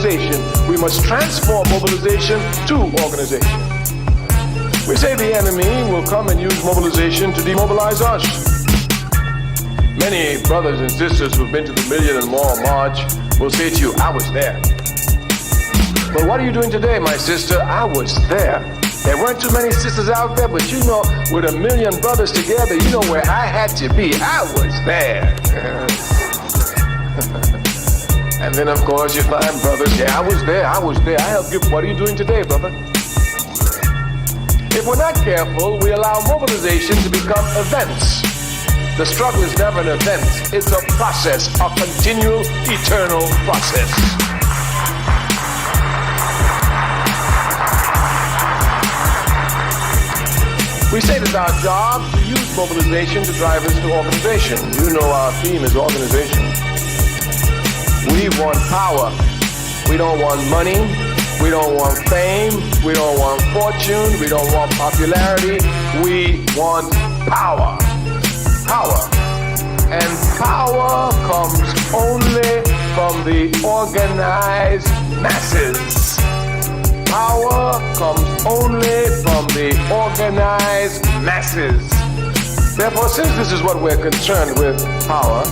mobilization. We must transform mobilization to organization. We say the enemy will come and use mobilization to demobilize us. Many brothers and sisters who've been to the Million and More March will say to you, I was there. But what are you doing today, my sister? I was there. There weren't too many sisters out there, but you know, with 1 million brothers together, you know where I had to be. I was there. And then, of course, you find brothers, yeah, I was there. I helped you. What are you doing today, brother? If we're not careful, we allow mobilization to become events. The struggle is never an event. It's a process, a continual, eternal process. We say it's our job to use mobilization to drive us to organization. You know our theme is organization. We want power. We don't want money. We don't want fame. We don't want fortune. We don't want popularity. We want power. Power. And power comes only from the organized masses. Power comes only from the organized masses. Therefore, since this is what we're concerned with, power,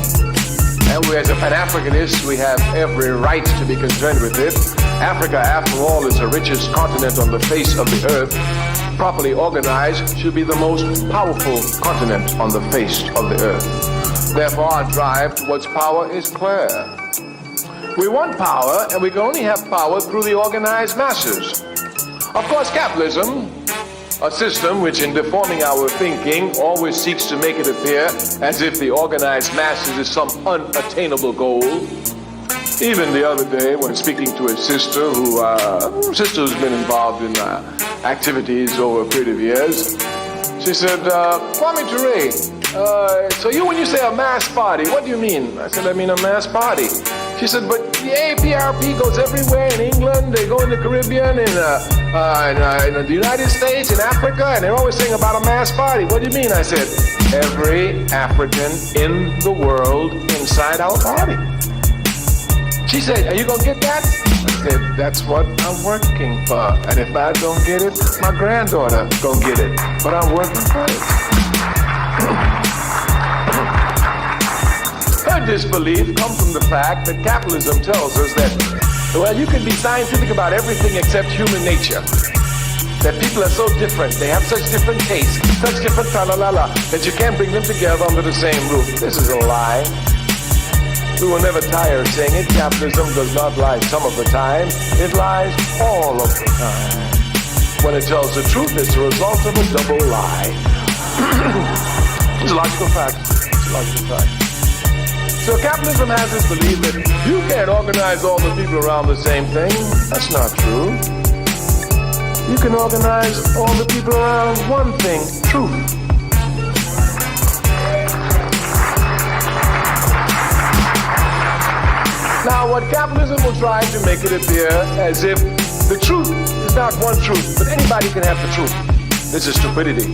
and we as a Pan-Africanist, we have every right to be concerned with it. Africa, after all, is the richest continent on the face of the earth. Properly organized, should be the most powerful continent on the face of the earth. Therefore, our drive towards power is clear. We want power, and we can only have power through the organized masses. Of course, capitalism, a system which in deforming our thinking always seeks to make it appear as if the organized masses is some unattainable goal. Even the other day, when speaking to a sister who's been involved in activities over a period of years, she said, Kwame Ture, so when you say a mass party, what do you mean? I said, I mean a mass party. She said, but the APRP goes everywhere in England, they go in the Caribbean, in the United States, in Africa, and they're always saying about a mass party. What do you mean? I said, every African in the world inside our party. She said, are you going to get that? I said, that's what I'm working for. And if I don't get it, my granddaughter going to get it. But I'm working for it. Her disbelief comes from the fact that capitalism tells us that, well, you can be scientific about everything except human nature. That people are so different, they have such different tastes, such different tra-la-la-la, that you can't bring them together under the same roof. This is a lie. We will never tire of saying it. Capitalism does not lie some of the time. It lies all of the time. When it tells the truth, it's a result of a double lie. It's a logical fact. It's a logical fact. So capitalism has this belief that you can't organize all the people around the same thing. That's not true. You can organize all the people around one thing, truth. Now, what capitalism will try to make it appear as if the truth is not one truth, but anybody can have the truth. This is stupidity.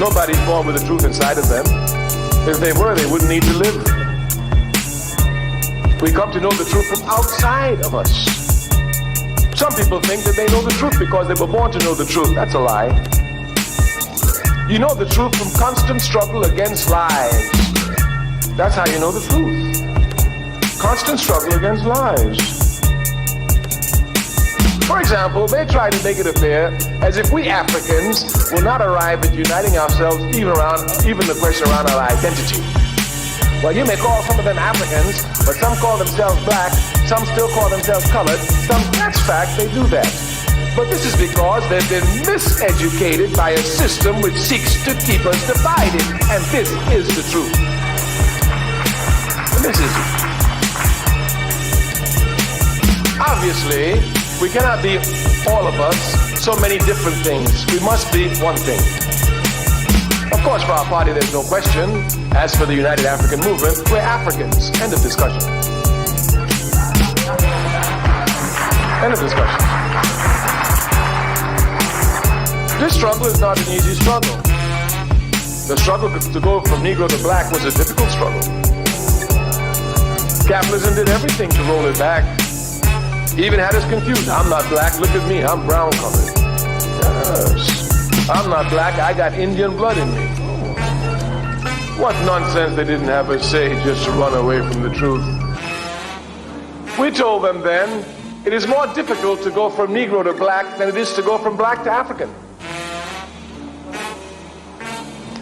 Nobody's born with the truth inside of them. If they were, they wouldn't need to live. We come to know the truth from outside of us. Some people think that they know the truth because they were born to know the truth. That's a lie. You know the truth from constant struggle against lies. That's how you know the truth. Constant struggle against lies. For example, they try to make it appear as if we Africans will not arrive at uniting ourselves even the question around our identity. Well, you may call some of them Africans, but some call themselves black, some still call themselves colored, that's fact, they do that. But this is because they've been miseducated by a system which seeks to keep us divided, and this is the truth. This is it. Obviously, we cannot be, all of us, so many different things. We must be one thing. Of course, for our party, there's no question. As for the United African Movement, we're Africans. End of discussion. End of discussion. This struggle is not an easy struggle. The struggle to go from Negro to black was a difficult struggle. Capitalism did everything to roll it back. He even had us confused. I'm not black, look at me, I'm brown colored. Yes. I'm not black, I got Indian blood in me. What nonsense they didn't have us say just to run away from the truth. We told them then, it is more difficult to go from Negro to black than it is to go from black to African.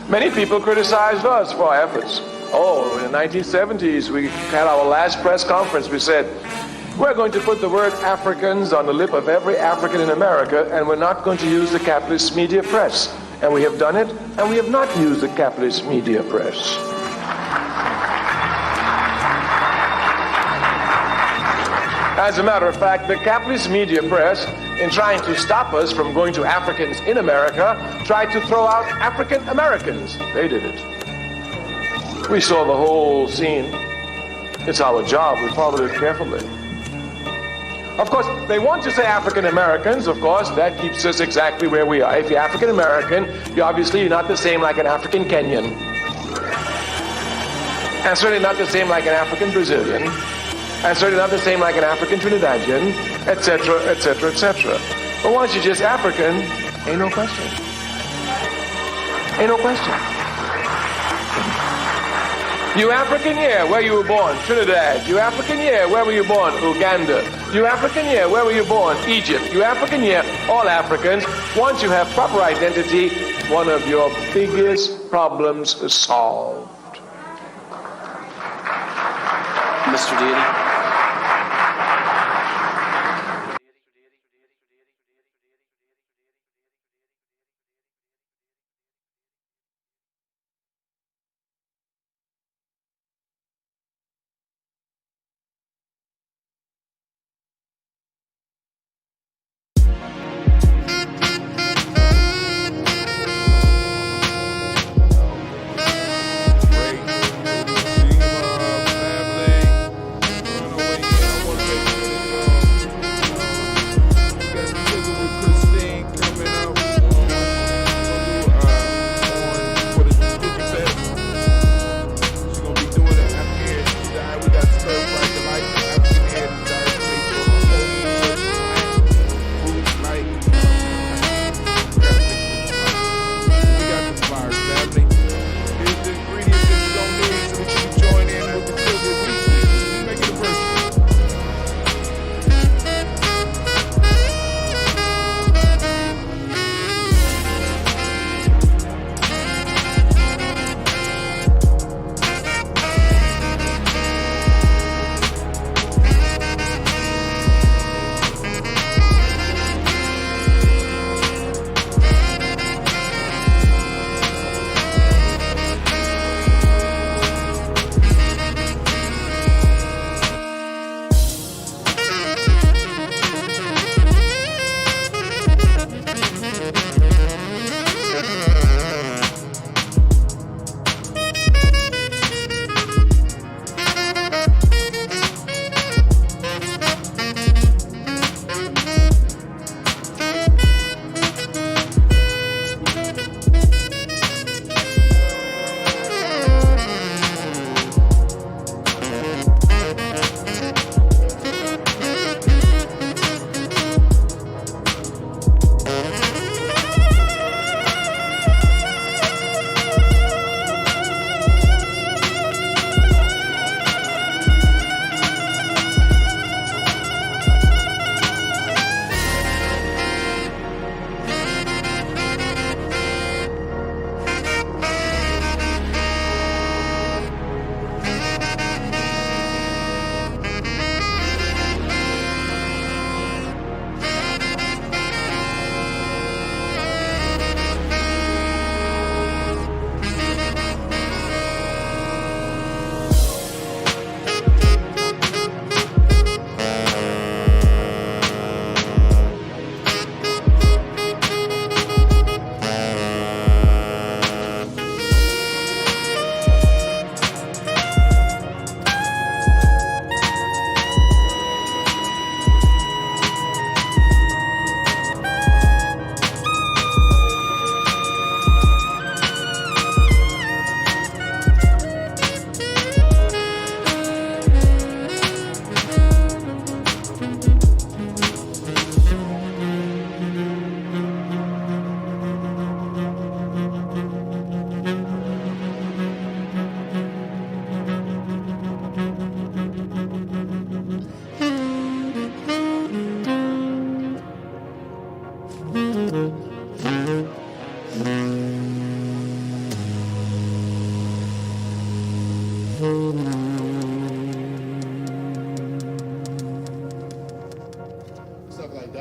Many people criticized us for our efforts. Oh, in the 1970s, we had our last press conference. We said, we're going to put the word Africans on the lip of every African in America, and we're not going to use the capitalist media press. And we have done it, and we have not used the capitalist media press. As a matter of fact, the capitalist media press, in trying to stop us from going to Africans in America, tried to throw out African Americans. They did it. We saw the whole scene. It's our job. We followed it carefully. Of course, they want to say African Americans. Of course, that keeps us exactly where we are. If you're African American, you're not the same like an African Kenyan. And certainly not the same like an African Brazilian. And certainly not the same like an African Trinidadian, etc., etc., etc. But once you're just African, ain't no question. Ain't no question. You African, yeah, where you were born? Trinidad. You African, yeah, where were you born? Uganda. You African, yeah, where were you born? Egypt. You African, yeah, all Africans. Once you have proper identity, one of your biggest problems is solved. Mr. Deity.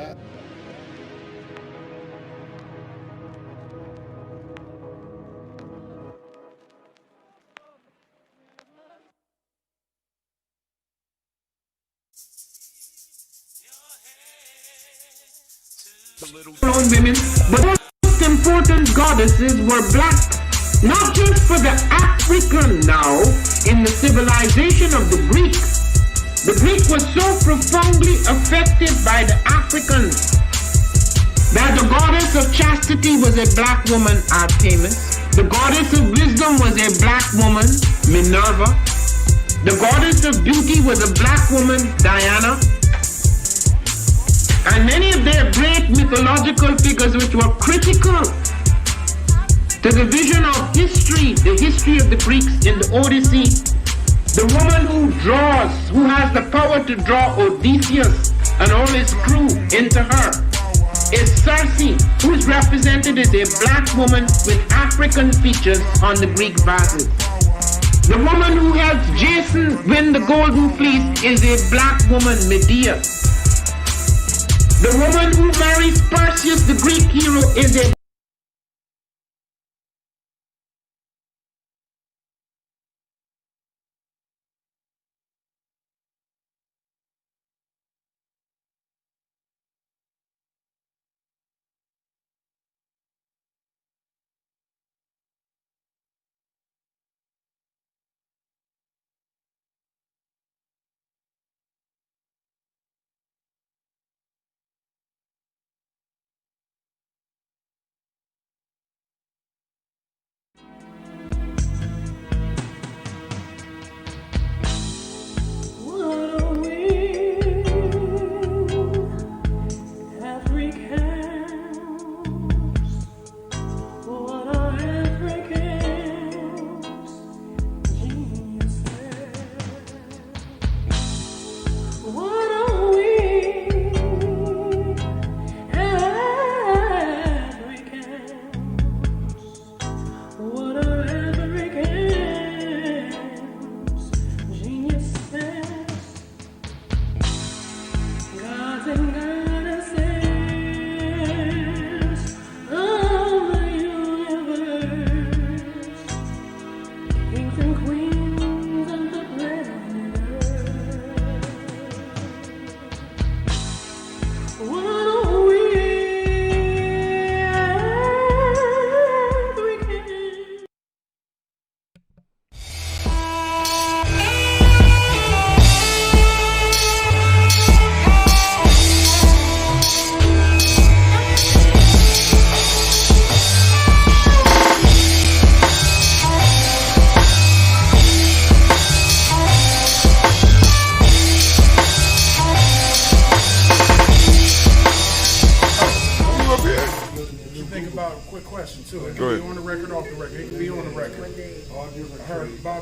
that. Women, but the most important goddesses were black, not just for the African now in the civilization of the Greek. The Greek was so profoundly affected by the Africans that the goddess of chastity was a black woman, Artemis. The goddess of wisdom was a black woman, Minerva. The goddess of beauty was a black woman, Diana. And many of their great mythological figures which were critical to the vision of history, the history of the Greeks in the Odyssey. The woman who draws, who has the power to draw Odysseus and all his crew into her, is Circe, who is represented as a black woman with African features on the Greek vases. The woman who helps Jason win the Golden Fleece is a black woman, Medea. The woman who marries Perseus, the Greek hero, is a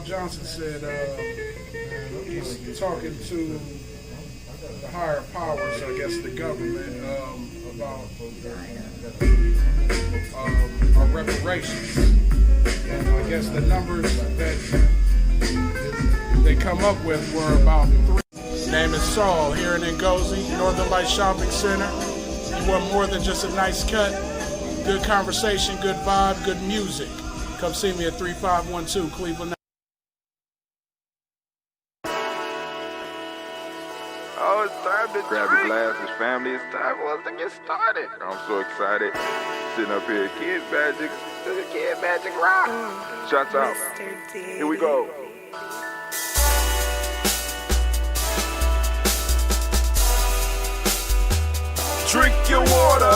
Johnson said he's talking to the higher powers, I guess the government, about our reparations. And I guess the numbers that they come up with were about 3. His name is Saul, here in Ngozi, Northern Light Shopping Center. You want more than just a nice cut? Good conversation, good vibe, good music. Come see me at 3512 Cleveland. Oh, it's time to grab your glasses, family. It's time for us to get started. I'm so excited. Sitting up here, Kid Magic, Kid Magic Rock. Shouts out. Here we go. Drink your water.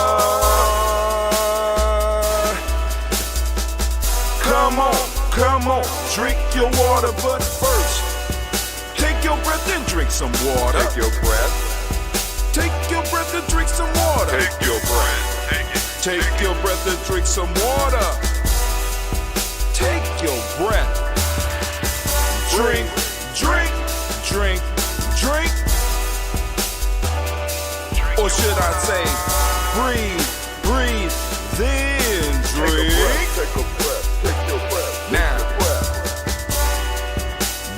Come on, drink your water, but first, take your breath and drink some water. Take your breath. Take your breath and drink some water. Take your breath. Take your breath and drink some water. Take your breath. Drink, drink, drink, drink. Or should I say, breathe, breathe, then drink. Take a breath, take your breath. Now,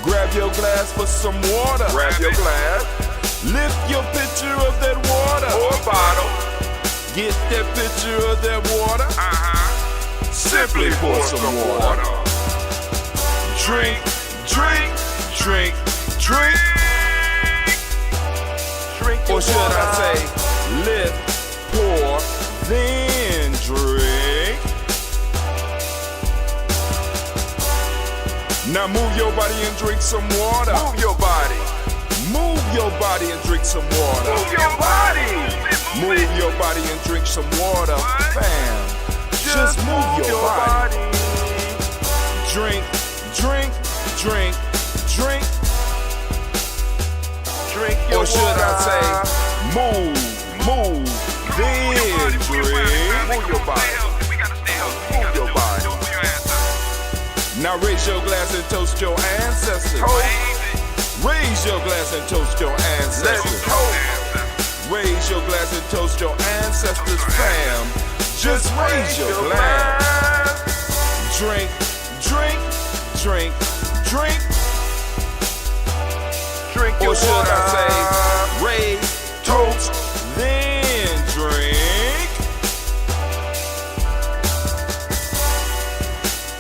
grab your glass for some water. Grab your glass. Lift your pitcher of that water. Or bottle. Get that pitcher of that water. Simply pour some water. Drink, drink, drink, drink. Drink your Or should water. I say, lift, pour, then drink. Now move your body and drink some water. Move your body. Move your body and drink some water. Move your body. Move your body and drink some water. Fam, just move your body. Drink, drink, drink, drink. Drink your Or should water. I say, move, then drink. Move your body. Move your body. Now raise your glass and toast your ancestors. Raise your glass and toast your Let's ancestors. toast. Raise your glass and toast your ancestors, fam. Just raise your glass. Drink, drink, drink, drink. Drink your Or should water. I say, raise, toast, then drink.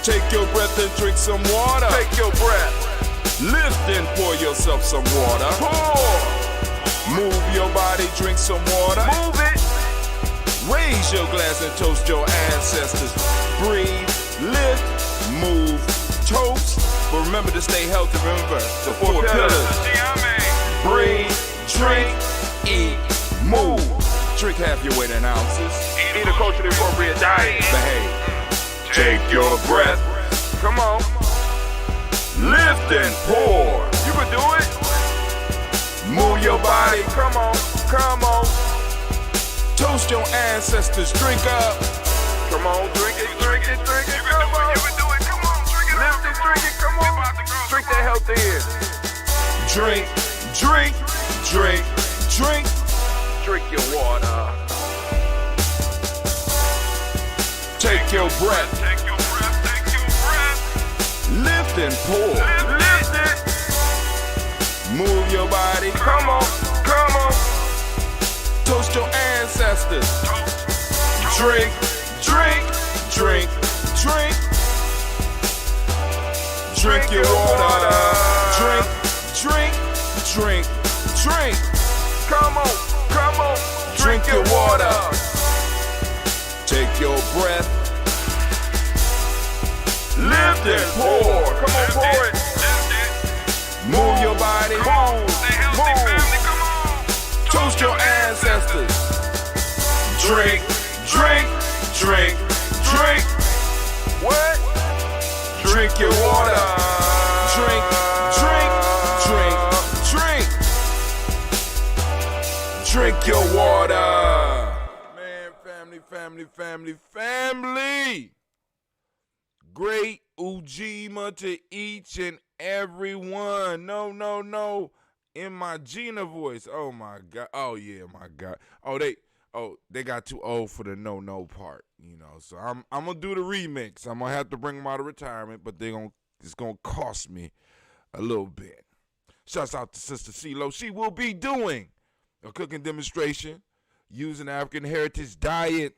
Take your breath and drink some water. Take your breath. Lift and pour yourself some water. Pour. Move your body, drink some water. Move it. Raise your glass and toast your ancestors. Breathe, lift, move, toast. But remember to stay healthy. Remember the four pillars. Breathe, drink, eat, move. Drink half your weight in ounces. Eat a culturally appropriate diet. Behave. Take your breath. Come on. Lift and pour. You can do it. Move your body. Come on. Come on. Toast your ancestors. Drink up. Come on. Drink it. Drink it. Drink it. Come on. You can do it. Come on. Drink it. Lift it. Drink it. Come on. Drink that health in. Drink, drink, drink, drink. Drink your water. Take your breath. Take your breath. Take your breath. Lift and pour. Lift it. Move your body. Come on. Come on. Toast your ancestors. Drink, drink, drink, drink. Drink your water. Drink, drink, drink, drink. Come on. Come on. Drink your water. Take your breath. Lift and pour. Come on. Pour it. Move your body. Move. Move. Come on. Toast your ancestors. Drink, drink, drink, drink. What? Drink your water. Drink, drink, drink, drink. Drink your water. Man, family. Great Ujima to each and every one. No. In my Gina voice. Oh my God. Oh yeah, my God. They got too old for the no part, you know. So I'm gonna do the remix. I'm gonna have to bring them out of retirement, but it's gonna cost me a little bit. Shouts out to Sister CeeLo. She will be doing a cooking demonstration using African Heritage Diet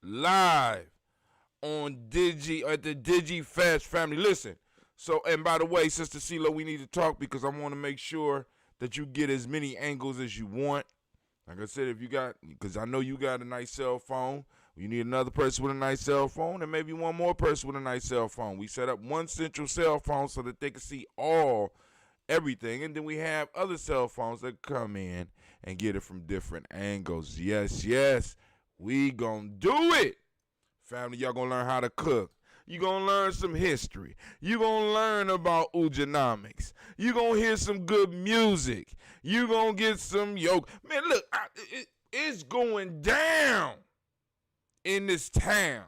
live on at the Digi Fest, family. Listen. So, and by the way, Sister CeeLo, we need to talk because I want to make sure that you get as many angles as you want. Like I said, because I know you got a nice cell phone. You need another person with a nice cell phone and maybe one more person with a nice cell phone. We set up one central cell phone so that they can see everything. And then we have other cell phones that come in and get it from different angles. Yes. We gonna do it. Family, y'all gonna learn how to cook. You gonna learn some history. You gonna learn about Ujinomics. You gonna hear some good music. You gonna get some yoke. Man, look, it's going down in this town,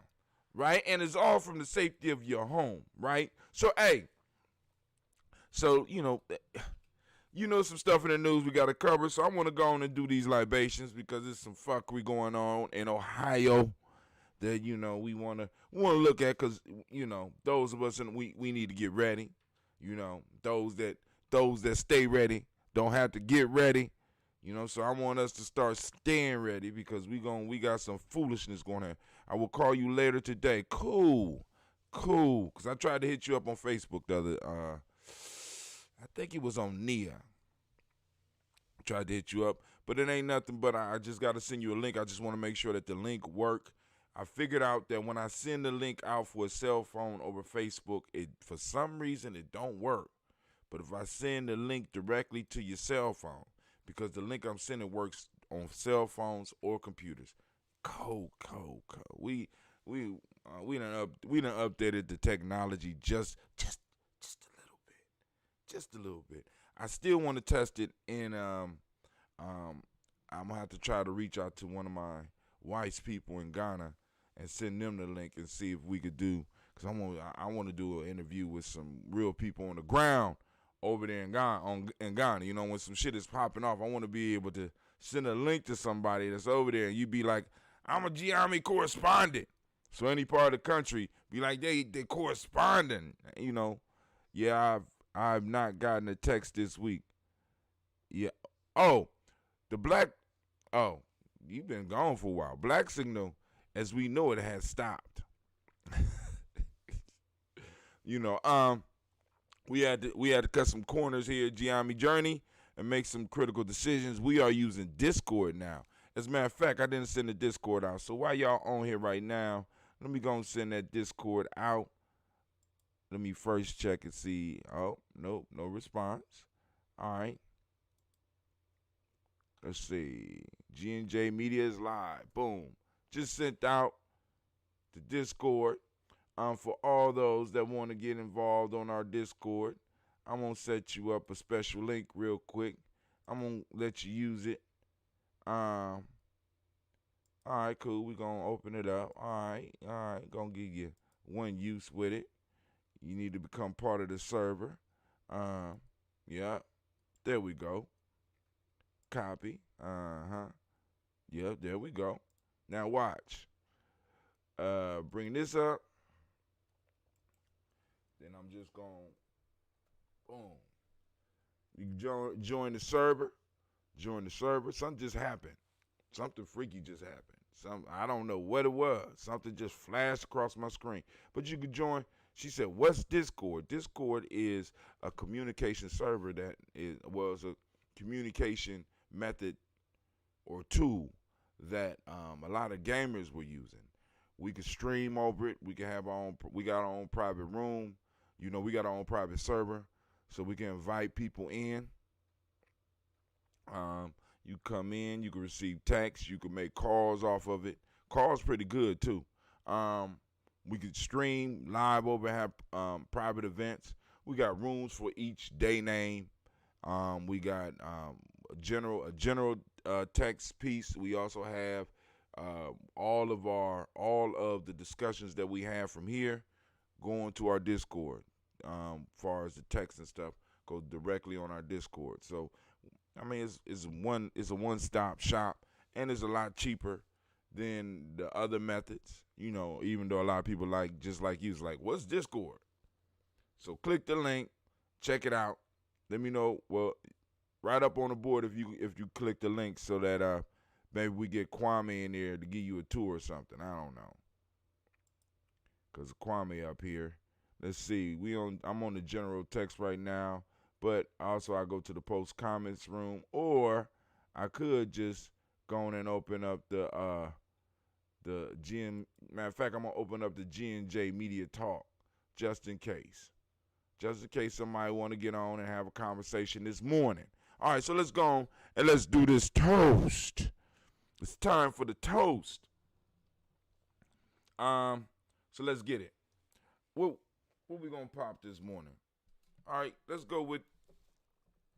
right? And it's all from the safety of your home, right? So, you know some stuff in the news we gotta cover. So I want to go on and do these libations because there's some fuckery going on in Ohio that we want to look at, because those of us we need to get ready. Those that stay ready don't have to get ready. So I want us to start staying ready because we got some foolishness going on. I will call you later today. Cool. Because I tried to hit you up on Facebook the other, I think it was on Nia. Tried to hit you up, but it ain't nothing but I just got to send you a link. I just want to make sure that the link work. I figured out that when I send the link out for a cell phone over Facebook, for some reason it don't work. But if I send the link directly to your cell phone, because the link I'm sending works on cell phones or computers. Cold. We done updated the technology just a little bit. Just a little bit. I still want to test it, and I'm gonna have to try to reach out to one of my wife's people in Ghana and send them the link and see if we could do. Because I want to do an interview with some real people on the ground over there in Ghana. When some shit is popping off, I want to be able to send a link to somebody that's over there, and you be like, I'm a G-Army correspondent. So any part of the country, be like, they corresponding. Yeah, I've not gotten a text this week. Yeah. Oh, you've been gone for a while. Black Signal, as we know it, has stopped. We had to cut some corners here at Giami Journey and make some critical decisions. We are using Discord now. As a matter of fact, I didn't send the Discord out. So while y'all on here right now, let me go and send that Discord out. Let me first check and see. Oh, nope, no response. All right. Let's see. G&J Media is live. Boom. Just sent out the Discord. For all those that want to get involved on our Discord, I'm going to set you up a special link real quick. I'm going to let you use it. All right, cool. We're going to open it up. All right. Going to give you one use with it. You need to become part of the server. Yeah. There we go. Copy. Yeah, there we go. Now watch. Bring this up. Then I'm just going, boom. You can join the server. Something just happened. Something freaky just happened. I don't know what it was. Something just flashed across my screen. But you can join. She said, what's Discord? Discord is a communication server that was a communication method or tool that a lot of gamers were using. We could stream over it. We got our own private room. We got our own private server, so we can invite people in. You come in, you can receive texts, you can make calls off of it. Calls pretty good too. We could stream live over, have private events. We got rooms for each day name. We got a general text piece. We also have all of the discussions that we have from here going to our Discord. Far as the text and stuff go directly on our Discord. So I mean, it's a one-stop shop, and it's a lot cheaper than the other methods. Even though a lot of people just like you, is like, what's Discord? So click the link, check it out. Let me know. Well, right up on the board if you click the link, so that maybe we get Kwame in there to give you a tour or something. I don't know. Cause Kwame up here. Let's see. I'm on the general text right now, but also I go to the post comments room, or I could just go on and open up the GM. Matter of fact, I'm gonna open up the G&J Media Talk just in case somebody want to get on and have a conversation this morning. All right, so let's go on and let's do this toast. It's time for the toast. So let's get it. What we gonna pop this morning? All right, let's go with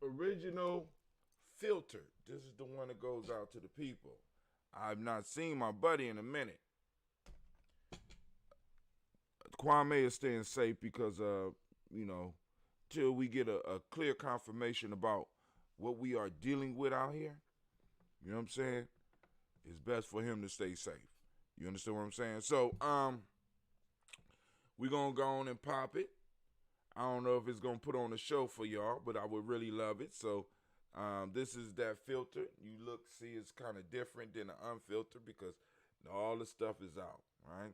Original Filtered. This is the one that goes out to the people. I've not seen my buddy in a minute. Kwame is staying safe because till we get a clear confirmation about what we are dealing with out here, you know what I'm saying? It's best for him to stay safe. You understand what I'm saying? So, we're going to go on and pop it. I don't know if it's going to put on a show for y'all, but I would really love it. So This is that filter. You see it's kind of different than the unfiltered because all the stuff is out, right?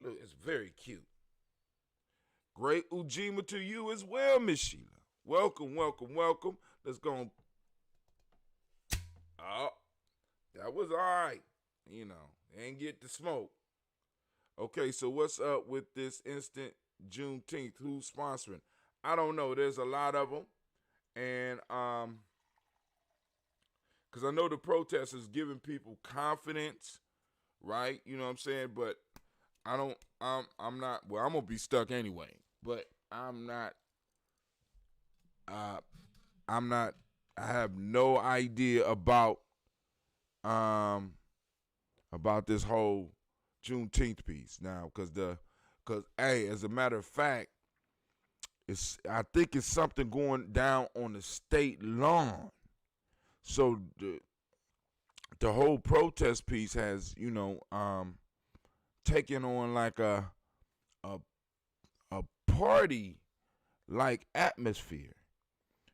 Look, it's very cute. Great Ujima to you as well, Miss Sheila. Welcome, welcome, welcome. Let's go. Oh, that was all right. Ain't get the smoke. Okay, so what's up with this instant Juneteenth? Who's sponsoring? I don't know. There's a lot of them. And because I know the protest is giving people confidence, right? You know what I'm saying? But I'm not, well, I'm going to be stuck anyway. But I have no idea about this whole Juneteenth piece now, because hey, as a matter of fact, I think it's something going down on the state lawn. So the whole protest piece has, taken on like a party like atmosphere.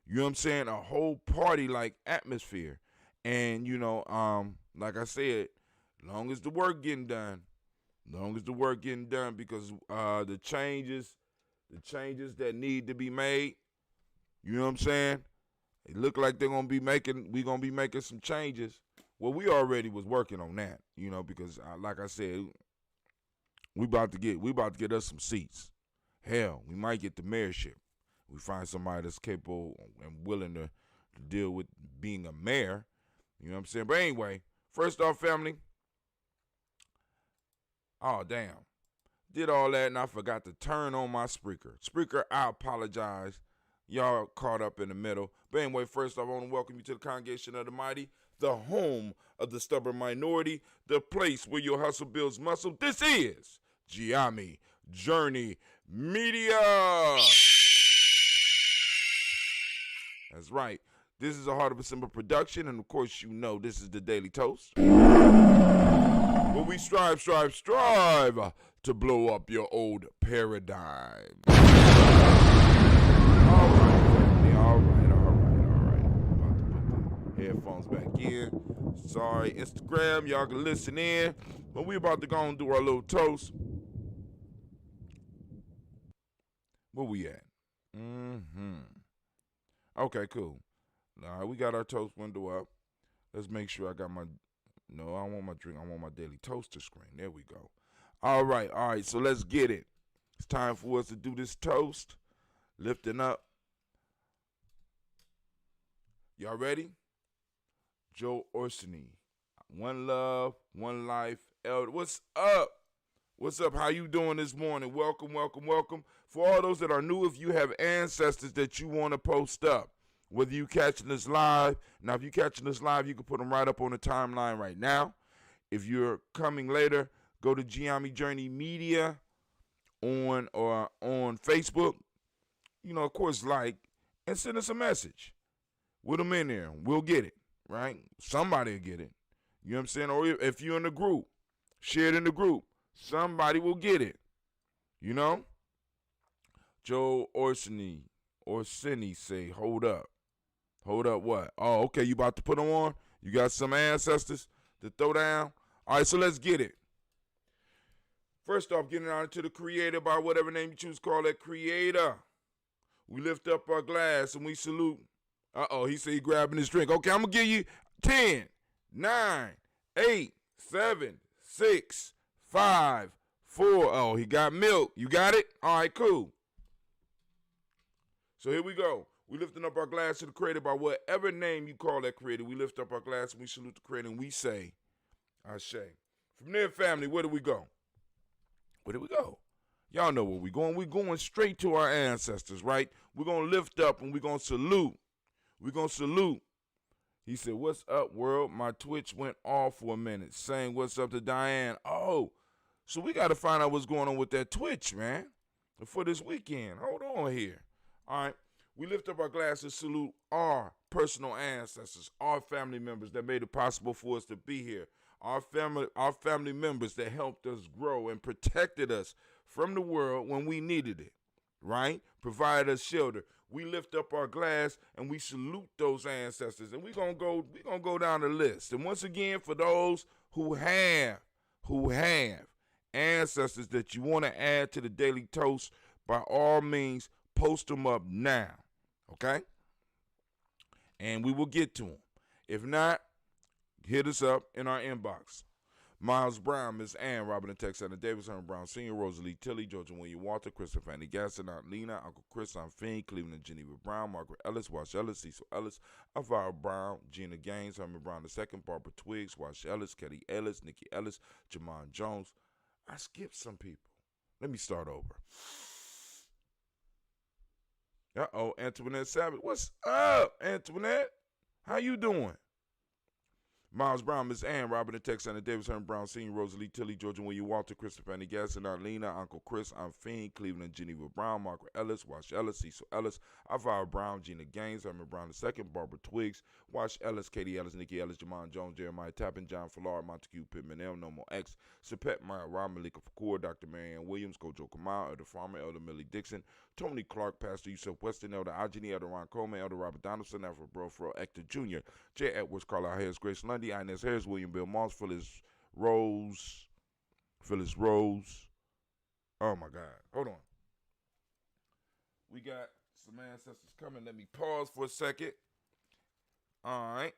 You know what I'm saying? A whole party like atmosphere. And like I said, long as the work getting done, because the changes that need to be made, you know what I'm saying? It look like we're gonna be making some changes. Well, we already was working on that, because like I said, we about to get us some seats. Hell, we might get the mayorship. We find somebody that's capable and willing to deal with being a mayor. You know what I'm saying? But anyway, first off, family. Oh, damn. Did all that and I forgot to turn on my Spreaker. Spreaker, I apologize. Y'all caught up in the middle. But anyway, first off, I want to welcome you to the Congregation of the Mighty, the home of the stubborn minority, the place where your hustle builds muscle. This is Ujima Journey Media. That's right. This is a Heart of a Simple production, and of course, this is the Daily Toast. Where we strive to blow up your old paradigm. All right. About to put the headphones back in. Sorry, Instagram, y'all can listen in. But we about to go and do our little toast. Where we at? Okay, cool. All right, we got our toast window up. Let's make sure I got my... No, I want my drink. I want my daily toaster screen. There we go. All right. So let's get it. It's time for us to do this toast. Lifting up. Y'all ready? Joe Orsini. One love, one life. Elder, what's up? What's up? How you doing this morning? Welcome. For all those that are new, if you have ancestors that you want to post up, whether you catching this live, now if you catching this live, you can put them right up on the timeline right now. If you're coming later, go to Ujima Journey Media on Facebook. Of course, and send us a message with them in there. We'll get it, right? Somebody will get it. You know what I'm saying? Or if you're in the group, share it in the group. Somebody will get it. Joe Orsini say, hold up. Hold up what? Oh, okay, you about to put them on? You got some ancestors to throw down? All right, so let's get it. First off, getting on to the Creator by whatever name you choose to call that Creator. We lift up our glass and we salute. He said he grabbing his drink. Okay, I'm going to give you 10, 9, 8, 7, 6, 5, 4. Oh, he got milk. You got it? All right, cool. So here we go. We lifting up our glass to the Creator by whatever name you call that Creator. We lift up our glass and we salute the Creator and we say, Ashe. From there, family, where do we go? Y'all know where we going. We're going straight to our ancestors, right? We're going to lift up and we're going to salute. He said, what's up, world? My Twitch went off for a minute, saying what's up to Diane. Oh, so we got to find out what's going on with that Twitch, man, for this weekend. Hold on here. All right. We lift up our glasses, salute our personal ancestors, our family members that made it possible for us to be here, our family members that helped us grow and protected us from the world when we needed it. right? Provided us shelter. We lift up our glass and we salute those ancestors. And we're gonna go down the list. And once again, for those who have ancestors that you want to add to the daily toast, by all means, post them up now. Okay? And we will get to them. If not, hit us up in our inbox. Miles Brown, Miss Ann, Robin and Texana Davis, Herman Brown Sr., Rosalie Tilley, Georgia William Walter, Christopher Fanny Gaston, Aunt Lena, Uncle Chris, Aunt Fiend, Cleveland Geneva Brown, Margaret Ellis, Wash Ellis, Cecil Ellis, Alvaro Brown, Gina Gaines, Herman Brown II, Barbara Twiggs, Wash Ellis, Ketty Ellis, Nikki Ellis, Jamon Jones. I skipped some people. Let me start over. Uh-oh, Antoinette Savage. What's up, Antoinette? How you doing? Miles Brown, Miss Ann, Robin and Texana Davis, Herman Brown Sr., Rosalie Tilley, Georgia William Walter, Christopher Fanny Gaston, Aunt Lena, Uncle Chris, Aunt Fiend, Cleveland Geneva Brown, Margaret Ellis, Wash Ellis, Cecil Ellis, Alvaro Brown, Gina Gaines, Herman Brown II, Barbara Twiggs, Wash Ellis, Katie Ellis, Nikki Ellis, Jamon Jones, Jeremiah Tappan, John Fallard, Montague Pittman L, Nomo X, Sapet Meyer, Rob Malika Fakur, Dr. Marianne Williams, Kojo Kamal, Elder Farmer, Elder Millie Dixon, Tony Clark, Pastor Yusuf Weston, Elder Ajani, Elder Ron Coleman, Elder Robert Donaldson, Alfred Brofro, Hector Jr., J. Edwards, Carlisle Harris, Grace Lundy, Inez Harris, William Bill Moss, Phyllis Rose. Oh my God. Hold on. We got some ancestors coming. Let me pause for a second. All right.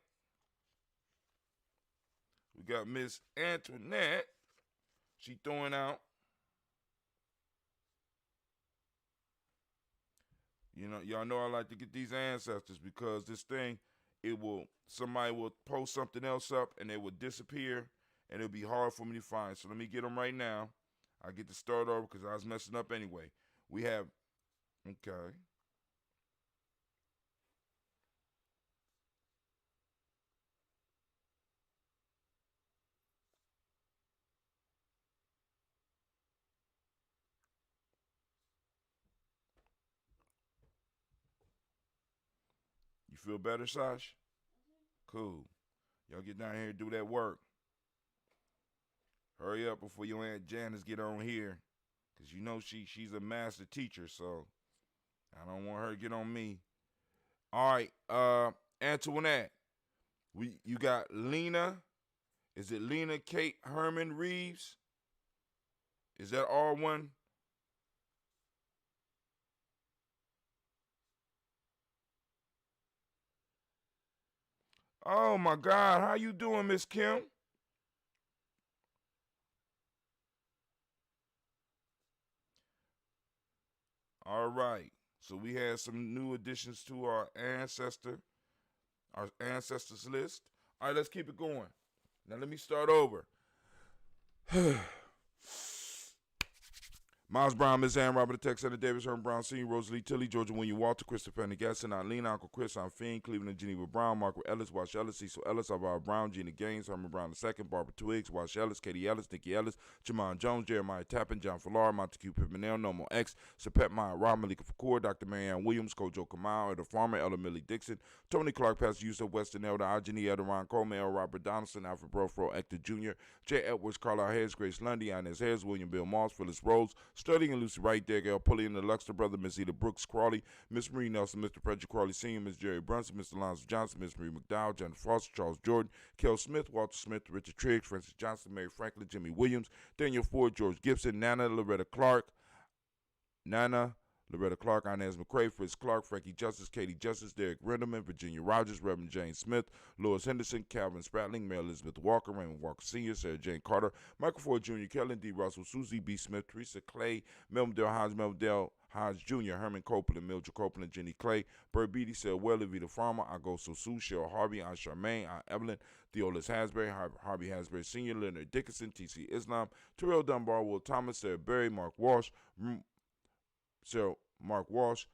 We got Miss Antoinette. She throwing out. You know, y'all know I like to get these ancestors because this thing, somebody will post something else up and it will disappear and it'll be hard for me to find. So let me get them right now. I get to start over because I was messing up anyway. We have, okay. You feel better, Sash? Cool. Y'all get down here and do that work. Hurry up before your Aunt Janice get on here. Because you know she's a master teacher, so I don't want her to get on me. All right, Antoinette. You got Lena. Is it Lena Kate Herman Reeves? Is that all one? Oh my God, how you doing, Miss Kim? All right, so we had some new additions to our ancestors list. All right, let's keep it going. Now let me start over. Miles Brown, Miss Ann, Robert Texana Davis, Herman Brown Sr., Rosalie Tilley, Georgia William Walter, Christopher Fanny Gaston, Aunt Lena, Uncle Chris, Aunt Fiend, Cleveland Geneva Brown, Margaret Ellis, Wash Ellis, Cecil Ellis, Alvaro Brown, Gina Gaines, Herman Brown II, Barbara Twiggs, Wash Ellis, Katie Ellis, Nikki Ellis, Jamon Jones, Jeremiah Tappan, John Fallard, Montague Pittman L, Nomo X, Sapet Meyer, Rob Malika Fakur, Dr. Marianne Williams, Kojo Kamal, Elder Farmer, Elder Millie Dixon, Tony Clark, Pastor Yusuf Weston, Elder Ajani, Elder Ron Coleman, Elder Robert Donaldson, Alfred Brofro, Hector Jr., J. Edwards, Carlisle Harris, Grace Lundy, Inez Harris, William Bill Moss, Phyllis Rose, Studying and Lucy Wright, Derek L. Pulley and the Luxter brother, Miss Eda Brooks Crawley, Miss Marie Nelson, Mr. Frederick Crawley Sr., Miss Jerry Brunson, Mr. Lonzo Johnson, Miss Marie McDowell, John Foster, Charles Jordan, Kel Smith, Walter Smith, Richard Triggs, Francis Johnson, Mary Franklin, Jimmy Williams, Daniel Ford, George Gibson, Nana Loretta Clark, Inez McCrae, Fritz Clark, Frankie Justice, Katie Justice, Derek Renderman, Virginia Rogers, Reverend Jane Smith, Lois Henderson, Calvin Spratling, Mary Elizabeth Walker, Raymond Walker Sr., Sarah Jane Carter, Michael Ford Jr., Kellen D. Russell, Susie B. Smith, Teresa Clay, Melvin Dale Hodge Jr., Herman Copeland, Mildred Copeland, Jenny Clay, Bert Beatty, Sarah Weller, Vita Farmer, Agosto Sue, Cheryl Harvey, Aunt Charmaine, Aunt Evelyn, Theolis Hasbury, Harvey Hasbury Sr., Leonard Dickinson, T.C. Islam, Terrell Dunbar, Will Thomas, Sarah Berry, Mark Walsh, Mark Walsh.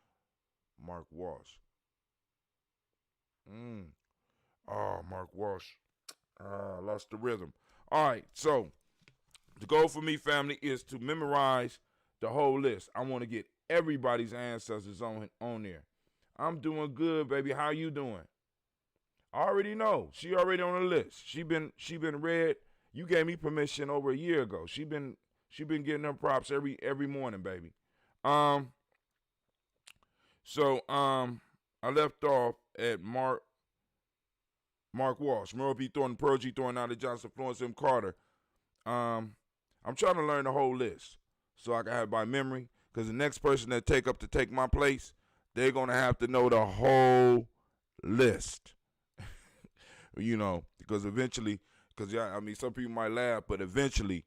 Oh, Mark Walsh. Lost the rhythm. All right, so the goal for me, family, is to memorize the whole list. I want to get everybody's ancestors on there. I'm doing good, baby. How you doing? I already know. She already on the list. She been read. You gave me permission over a year ago. She been getting them props every morning, baby. So I left off at Mark Walsh, Merle B. Thornton, Pearl G. Thornton, Nada Johnson, Florence M. Carter. I'm trying to learn the whole list so I can have it by memory. Because the next person that take my place, they're gonna have to know the whole list. Because eventually, some people might laugh, but eventually,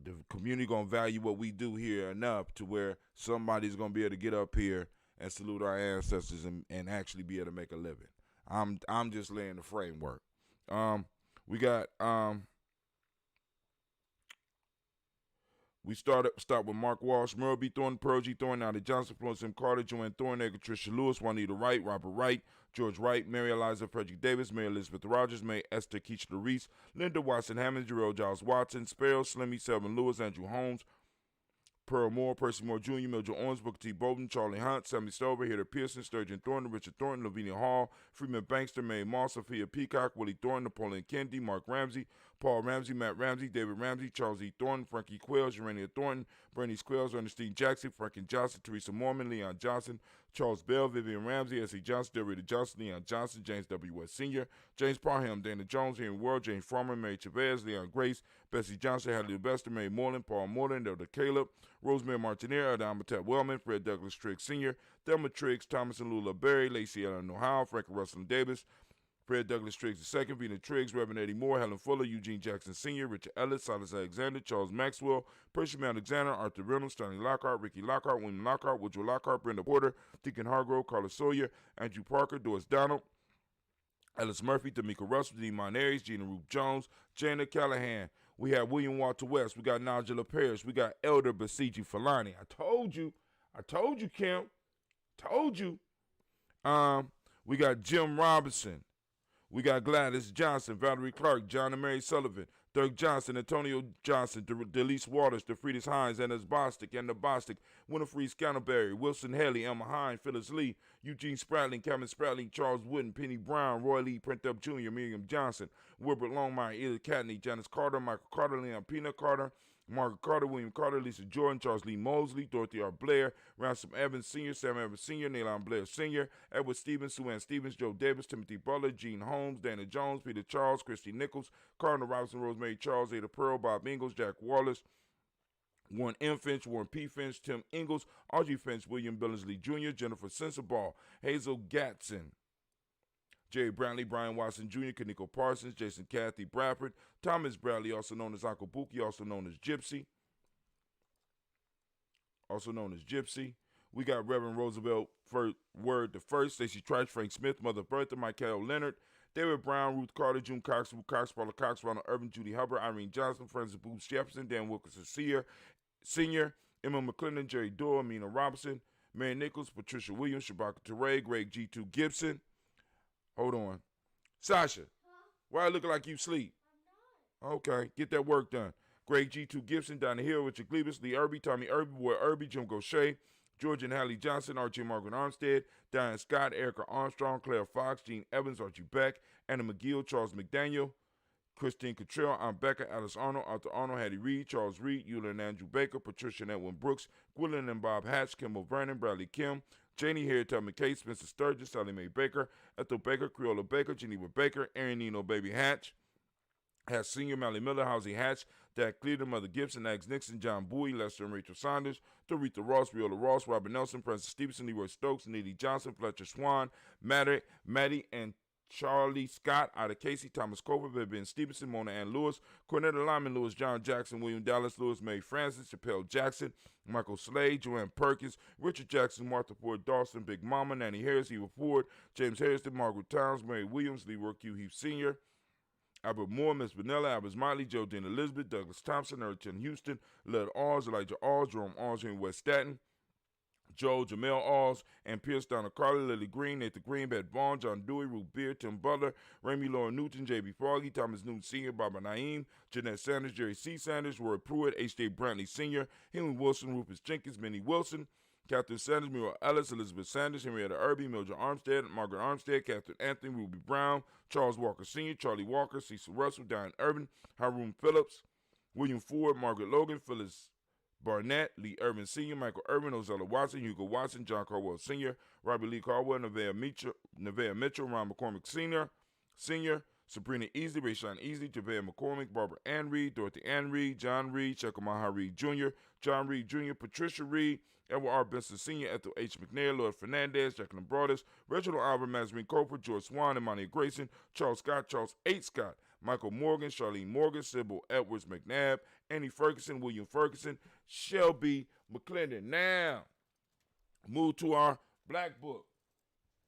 the community gonna value what we do here enough to where somebody's gonna be able to get up here and salute our ancestors and actually be able to make a living. I'm just laying the framework. We got we start with Mark Walsh, Merle B. Thornton, Pearl G. Thornton, Nada Johnson, Florence M. Carter, Joanne Thornegger, Tricia Lewis, Juanita Wright, Robert Wright, George Wright, Mary Eliza Frederick Davis, Mary Elizabeth Rogers, May Esther Keachler Reese, Linda Watson Hammond, Jarrell Giles Watson, Sparrow, Slimmy, Selvin Lewis, Andrew Holmes, Pearl Moore, Percy Moore Jr., Mildred Owens, Booker T. Bolden, Charlie Hunt, Sammy Stover, Heather Pearson, Sturgeon Thornton, Richard Thornton, Lavinia Hall, Freeman Bankster, Mary Moss, Sophia Peacock, Willie Thornton, Napoleon Kennedy, Mark Ramsey, Paul Ramsey, Matt Ramsey, David Ramsey, Charles E. Thornton, Frankie Quails, Urania Thornton, Bernie Squales, Ernestine Jackson, Franklin Johnson, Teresa Mormon, Leon Johnson, Charles Bell, Vivian Ramsey, S.E. Johnson, Delrita Johnson, Leon Johnson, James W. West Sr., James Parham, Dana Jones, Henry World, James Farmer, Mary Chavez, Leon Grace, Bessie Johnson, Hadley Bester, Mary Moreland, Paul Moreland, Elder Caleb, Rosemary Martinier, Adamatap Wellman, Fred Douglas Triggs Sr., Thelma Triggs, Thomas and Lula Berry, Lacey Ellen Ohio, Frank Russell Davis, Fred Douglas Triggs II, Vina Triggs, Reverend Eddie Moore, Helen Fuller, Eugene Jackson Sr., Richard Ellis, Silas Alexander, Charles Maxwell, Percy Alexander, Arthur Reynolds, Stanley Lockhart, Ricky Lockhart, William Lockhart, Woodrow Lockhart, Brenda Porter, Deacon Hargrove, Carlos Sawyer, Andrew Parker, Doris Donald, Ellis Murphy, Tamika Russell, Dean Monaries, Gina Ruth Jones, Jana Callahan. We have William Walter West. We got Nigella Parrish. We got Elder Basiji Falani. I told you, Kim. Told you. We got Jim Robinson. We got Gladys Johnson, Valerie Clark, John and Mary Sullivan, Dirk Johnson, Antonio Johnson, Delise Waters, DeFriedis Hines, Anna Bostic, Anna Bostic, Winifred Scantleberry, Wilson Haley, Emma Hine, Phyllis Lee, Eugene Spratling, Kevin Spratling, Charles Wooden, Penny Brown, Roy Lee, Print Up Jr., Miriam Johnson, Wilbert Longmire, Ida Catney, Janice Carter, Michael Carter, Leon Peanut Carter, Margaret Carter, William Carter, Lisa Jordan, Charles Lee Mosley, Dorothy R. Blair, Ransom Evans Sr., Sam Evans Sr., Nalon Blair Sr., Edward Stevens, Sue Ann Stevens, Joe Davis, Timothy Butler, Gene Holmes, Dana Jones, Peter Charles, Christy Nichols, Cardinal Robinson, Rosemary Charles, Ada Pearl, Bob Ingalls, Jack Wallace, Warren M. Finch, Warren P. Finch, Tim Ingalls, Audrey Finch, William Billingsley Jr., Jennifer Sensabaugh, Hazel Gatson, Jerry Brantley, Brian Watson Jr., Kaniko Parsons, Jason Kathy Bradford, Thomas Bradley, also known as Uncle Buki, also known as Gypsy. We got Reverend Roosevelt Word the First, Stacey Trice, Frank Smith, Mother Bertha, Michael Leonard, David Brown, Ruth Carter, June Cox, Ruth Cox, Paula Cox, Ronald Urban, Judy Hubbard, Irene Johnson, Francis Booth Jefferson, Dan Wilkinson Sr., Emma McClendon, Jerry Doyle, Amina Robinson, Mary Nichols, Patricia Williams, Shabaka Teray, Greg G2 Gibson. Hold on. Sasha, why I look like you sleep? Okay, get that work done. Greg G2 Gibson, Donna Hill, Richard Glebus, Lee Irby, Tommy Irby, Boy Irby, Jim Gaucher, George and Hallie Johnson, Archie and Margaret Armstead, Diane Scott, Erica Armstrong, Claire Fox, Gene Evans, Archie Beck, Anna McGill, Charles McDaniel, Christine Cottrell, Aunt Becca, Alice Arnold, Arthur Arnold, Hattie Reed, Charles Reed, Eula and Andrew Baker, Patricia and Edwin Brooks, Gwilyn and Bob Hatch, Kimball Vernon, Bradley Kim, Janie Harriet Tubman McKay, Spencer Sturgis, Sally Mae Baker, Ethel Baker, Creola Baker, Geneva Baker, Aaron Nino Baby Hatch, Hatch Sr., Mally Miller, Housie Hatch, Dak Cleveland, Mother Gibson, Ax Nixon, John Bowie, Lester and Rachel Saunders, Doretha Ross, Viola Ross, Robert Nelson, Francis Stevenson, Leroy Stokes, Neely Johnson, Fletcher Swan, Maddie and Charlie Scott, Ida Casey, Thomas Cover, Ben Stevenson, Mona Ann Lewis, Cornetta Lyman, Lewis John Jackson, William Dallas Lewis, Mary Francis, Chappelle Jackson, Michael Slade, Joanne Perkins, Richard Jackson, Martha Ford Dawson, Big Mama, Nanny Harris, Eva Ford, James Harrison, Margaret Towns, Mary Williams, Leroy Q. Heath Sr., Albert Moore, Miss Vanilla, Albert Motley, Joe Dean Elizabeth, Douglas Thompson, Urchin Houston, Lud Alls, Elijah Alls, Jerome Alls, here in West Staten, Joe, Jamel Alls, and Pierce Donna Carly, Lily Green, Nathan Green, Beth Vaughn, John Dewey, Ruth Beard, Tim Butler, Remy Lauren Newton, J.B. Froggy, Thomas Newton Sr., Barbara Naeem, Jeanette Sanders, Jerry C. Sanders, Roy Pruitt, H.J. Brantley Sr., Henry Wilson, Rufus Jenkins, Minnie Wilson, Catherine Sanders, Muriel Ellis, Elizabeth Sanders, Henrietta Irby, Mildred Armstead, Margaret Armstead, Catherine Anthony, Ruby Brown, Charles Walker Sr., Charlie Walker, Cecil Russell, Diane Urban, Haroon Phillips, William Ford, Margaret Logan, Phyllis Barnett, Lee Irvin Sr., Michael Irvin, Ozella Watson, Hugo Watson, John Caldwell Sr., Robbie Lee Caldwell, Nevaeh Mitchell, Ron McCormick Sr., Sabrina Easley, Rayshawn Easley, JaVale McCormick, Barbara Ann Reed, Dorothy Ann Reed, John Reed, Chekamaha Reed Jr., John Reed Jr., Patricia Reed, Edward R. Benson Sr., Ethel H. McNair, Lloyd Fernandez, Jacqueline Broadus, Reginald Albert, Mazarine Coper, George Swan, Imani Grayson, Charles Scott, Charles H. Scott, Michael Morgan, Charlene Morgan, Sybil Edwards McNabb, Annie Ferguson, William Ferguson, Shelby McClendon. Now, move to our black book.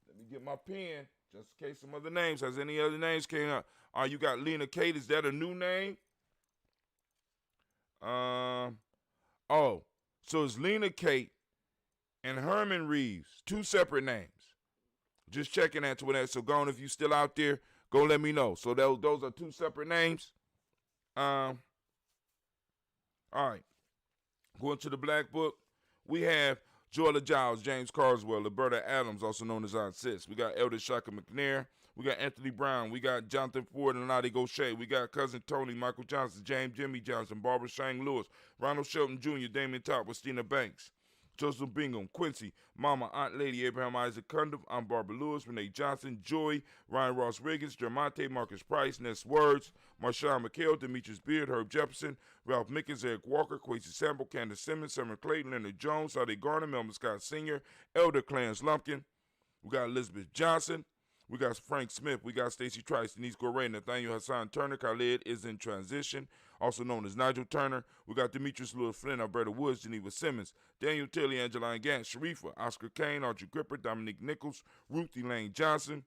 Let me get my pen, just in case some other names. Has any other names came up? You got Lena Kate. Is that a new name? So it's Lena Kate and Herman Reeves, two separate names. Just checking that to that. So go on, if you still out there, go let me know. So those are two separate names. All right. Going to the black book, we have Joella Giles, James Carswell, Liberta Adams, also known as Aunt Sis. We got Elder Shaka McNair. We got Anthony Brown. We got Jonathan Ford and Lottie Gaucher. We got Cousin Tony, Michael Johnson, James Jimmy Johnson, Barbara Shang Lewis, Ronald Shelton Jr., Damian Top, Christina Banks, Joseph Bingham, Quincy, Mama, Aunt Lady, Abraham Isaac Cundiff, I'm Barbara Lewis, Renee Johnson, Joy, Ryan Ross Riggins, Jermonte, Marcus Price, Ness Words, Marshawn McHale, Demetrius Beard, Herb Jefferson, Ralph Mickens, Eric Walker, Quincy Sample, Candace Simmons, Summer Clayton, Leonard Jones, Sade Garner, Melvin Scott Sr., Elder Clarence Lumpkin. We got Elizabeth Johnson. We got Frank Smith. We got Stacey Trice, Denise Gorey, Nathaniel Hassan Turner. Khalid is in transition, also known as Nigel Turner. We got Demetrius Lewis Flynn, Alberta Woods, Geneva Simmons, Daniel Tilly, Angeline Gant, Sharifa, Oscar Kane, Audrey Gripper, Dominique Nichols, Ruth Elaine Johnson.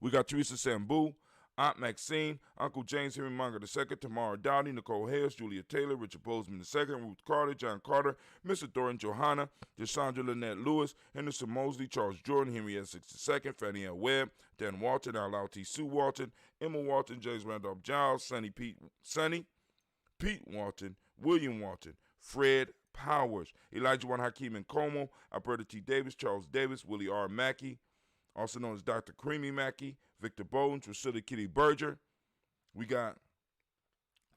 We got Teresa Sambu, Aunt Maxine, Uncle James Henry Munger II, Tamara Dowdy, Nicole Harris, Julia Taylor, Richard Bozeman II, Ruth Carter, John Carter, Mr. Thornton Johanna, Deshandra Lynette Lewis, Henderson Mosley, Charles Jordan, Henry Essex II, Fannie L. Webb, Dan Walton, Al T. Sue Walton, Emma Walton, James Randolph Giles, Pete Walton, William Walton, Fred Powers, Elijah Juan Hakeem and Como, Alberta T. Davis, Charles Davis, Willie R. Mackey, also known as Dr. Creamy Mackey, Victor Bowden, Drusilla Kitty Berger. We got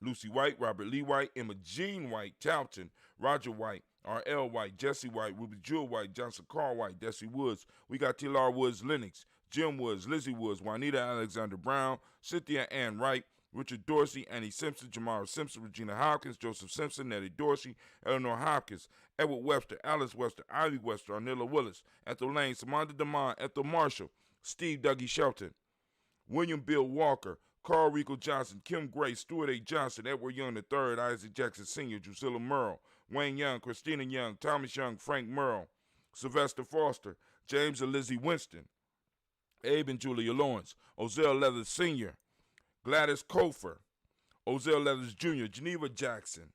Lucy White, Robert Lee White, Emma Jean White, Talton, Roger White, R.L. White, Jesse White, Ruby Jewel White, Johnson Carl White, Desi Woods. We got T.L.R. Woods Lennox, Jim Woods, Lizzie Woods, Juanita Alexander Brown, Cynthia Ann Wright, Richard Dorsey, Annie Simpson, Jamara Simpson, Regina Hopkins, Joseph Simpson, Nettie Dorsey, Eleanor Hopkins, Edward Webster, Alice Webster, Ivy Webster, Arnilla Willis, Ethel Lane, Samantha DeMond, Ethel Marshall, Steve Dougie Shelton, William Bill Walker, Carl Rico Johnson, Kim Gray, Stuart A. Johnson, Edward Young III, Isaac Jackson Sr., Drusilla Merle, Wayne Young, Christina Young, Thomas Young, Frank Merle, Sylvester Foster, James and Lizzie Winston, Abe and Julia Lawrence, Ozell Leathers Sr., Gladys Kofer, Ozell Leathers Jr., Geneva Jackson,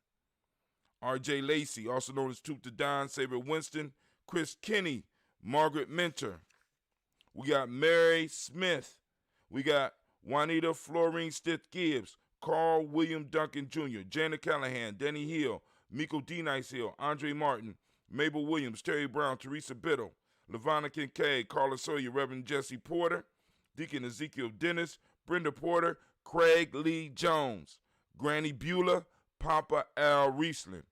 R.J. Lacey, also known as Toot the Don, Saber Winston, Chris Kinney, Margaret Minter. We got Mary Smith. We got Juanita Florine Stith Gibbs, Carl William Duncan Jr., Janet Callahan, Denny Hill, Miko D. Nice Hill, Andre Martin, Mabel Williams, Terry Brown, Teresa Biddle, LaVonna Kincaid, Carla Sawyer, Reverend Jesse Porter, Deacon Ezekiel Dennis, Brenda Porter, Craig Lee Jones, Granny Beulah, Papa Al Riesling,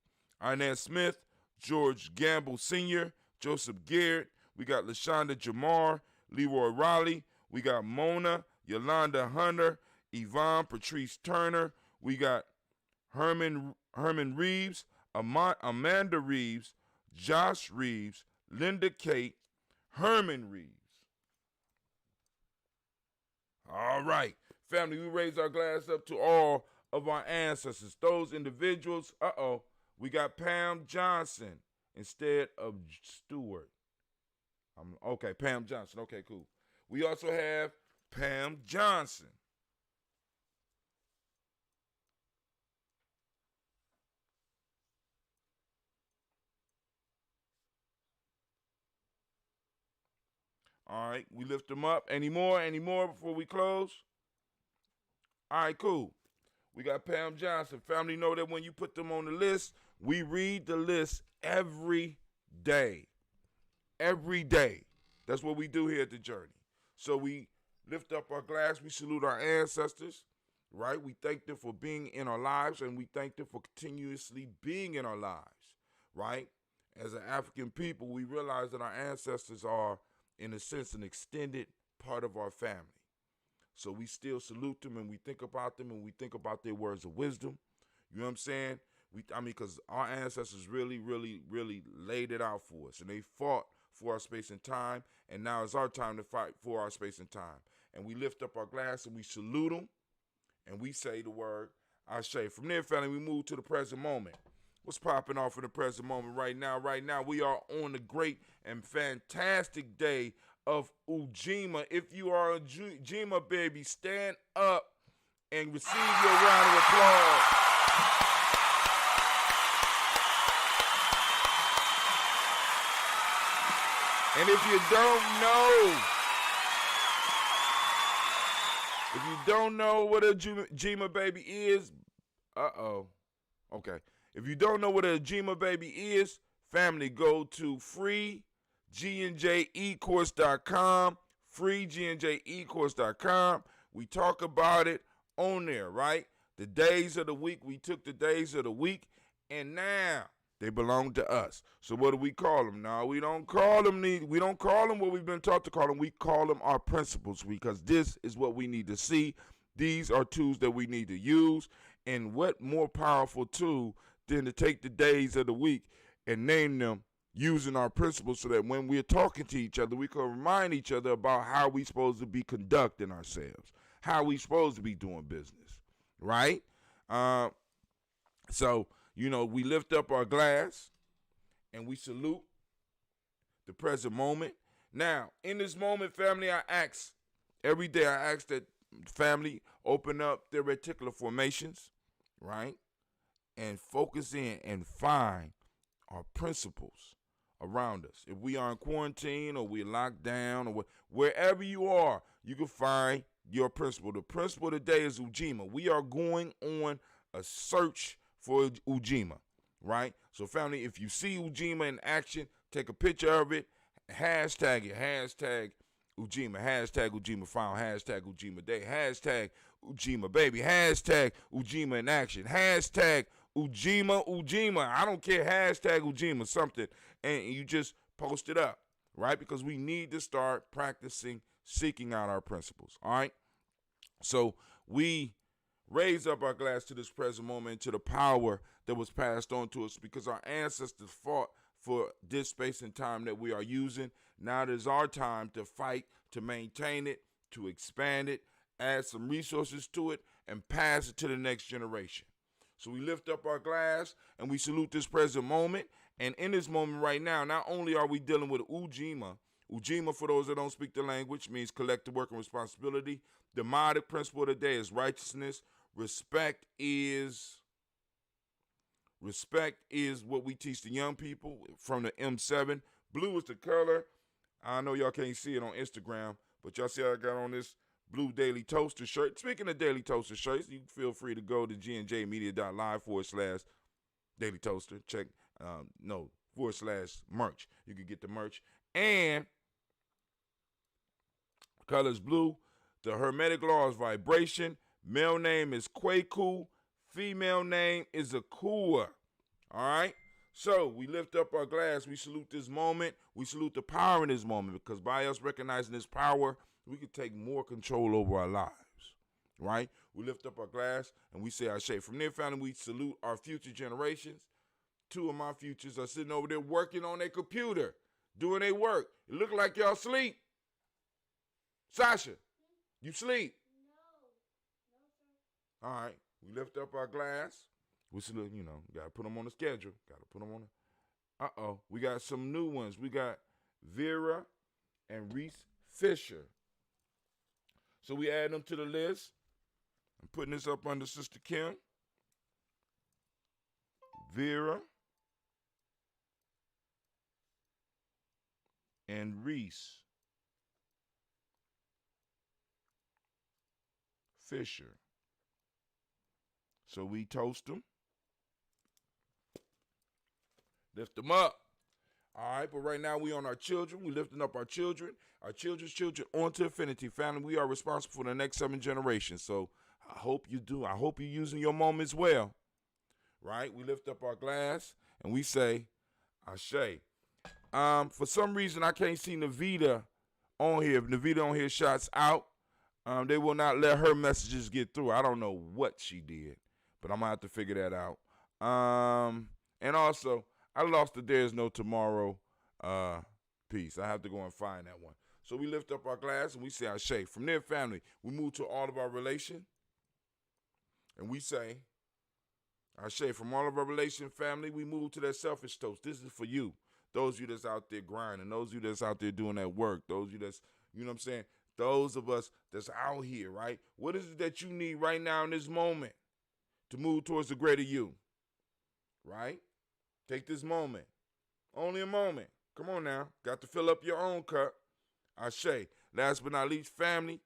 Inez Smith, George Gamble Sr., Joseph Garrett. We got LaShonda Jamar, Leroy Raleigh. We got Mona, Yolanda Hunter, Yvonne Patrice Turner. We got Herman Reeves, Amanda Reeves, Josh Reeves, Linda Kate, Herman Reeves. All right. Family, we raise our glass up to all of our ancestors. Those individuals, we got Pam Johnson instead of Stewart. Okay, Pam Johnson. Okay, cool. We also have Pam Johnson. All right, we lift them up. Any more before we close? All right, cool. We got Pam Johnson. Family, know that when you put them on the list, we read the list every day. Every day. That's what we do here at The Journey. So we lift up our glass. We salute our ancestors. right? We thank them for being in our lives, and we thank them for continuously being in our lives, right? As an African people, we realize that our ancestors are, in a sense, an extended part of our family. So we still salute them, and we think about them, and we think about their words of wisdom. You know what I'm saying? Because our ancestors really, really, really laid it out for us, and they fought for our space and time, and now it's our time to fight for our space and time. And we lift up our glass, and we salute them, and we say the word, Ashe. From there, family, we move to the present moment. What's popping off in the present moment right now? Right now, we are on the great and fantastic day of Ujima. If you are a Ujima baby, stand up and receive your round of applause. And if you don't know what a Ujima baby is, okay. If you don't know what a Ujima baby is, family, go to freegnjecourse.com, freegnjecourse.com. We talk about it on there, right? The days of the week, we took the days of the week, and now they belong to us. So what do we call them? No, we don't call them what we've been taught to call them. We call them our principles, because this is what we need to see. These are tools that we need to use. And what more powerful tool than to take the days of the week and name them using our principles, so that when we're talking to each other, we can remind each other about how we supposed to be conducting ourselves, how we supposed to be doing business, right? So, we lift up our glass and we salute the present moment. Now, in this moment, family, every day I ask that family open up their reticular formations, right? And focus in and find our principles around us. If we are in quarantine or we're locked down or wherever you are, you can find your principle. The principle today is Ujima. We are going on a search for Ujima, right? So family, if you see Ujima in action, take a picture of it, hashtag it, hashtag Ujima, hashtag Ujima found, hashtag Ujima day, hashtag Ujima baby, hashtag Ujima in action, hashtag Ujima. I don't care, hashtag Ujima something, and you just post it up, right? Because we need to start practicing seeking out our principles, all right? So we raise up our glass to this present moment, to the power that was passed on to us, because our ancestors fought for this space and time that we are using. Now it is our time to fight, to maintain it, to expand it, add some resources to it, and pass it to the next generation. So we lift up our glass and we salute this present moment. And in this moment right now, not only are we dealing with Ujima, for those that don't speak the language, means collective work and responsibility. The modic principle of the day is righteousness. Respect is what we teach the young people from the M7. Blue is the color. I know y'all can't see it on Instagram, but y'all see how I got on this blue Daily Toaster shirt. Speaking of Daily Toaster shirts, you feel free to go to gnjmedia.live/Daily Toaster. Check, /merch. You can get the merch. And color's blue. The hermetic law is vibration. Male name is Kwaku. Female name is Akua. All right? So we lift up our glass. We salute this moment. We salute the power in this moment, because by us recognizing this power, we can take more control over our lives, right? We lift up our glass and we say Ashe. From there, family, we salute our future generations. Two of my futures are sitting over there working on their computer, doing their work. It look like y'all sleep. Sasha, you sleep? No, sir. All right. We lift up our glass. We salute, got to put them on the schedule. Got to put them on the... We got some new ones. We got Vera and Reese Fisher. So we add them to the list. I'm putting this up under Sister Kim. Vera and Reese Fisher. So we toast them. Lift them up. All right, but right now we on our children. We lifting up our children, our children's children onto infinity. Family, we are responsible for the next 7 generations. So I hope you do. I hope you're using your moments well. Right? We lift up our glass and we say, Ashe. For some reason, I can't see Navita on here. If Navita on here shots out, they will not let her messages get through. I don't know what she did, but I'm going to have to figure that out. And also, I lost the There's No Tomorrow piece. I have to go and find that one. So we lift up our glass and we say Ashe. From there, family, we move to all of our relation. And we say, Ashe. From all of our relation, family, we move to that selfish toast. This is for you. Those of you that's out there grinding. Those of you that's out there doing that work. Those of you that's, you know what I'm saying? Those of us that's out here, right? What is it that you need right now in this moment to move towards the greater you? Right? Take this moment. Only a moment. Come on now. Got to fill up your own cup. Ashe. Last but not least, family,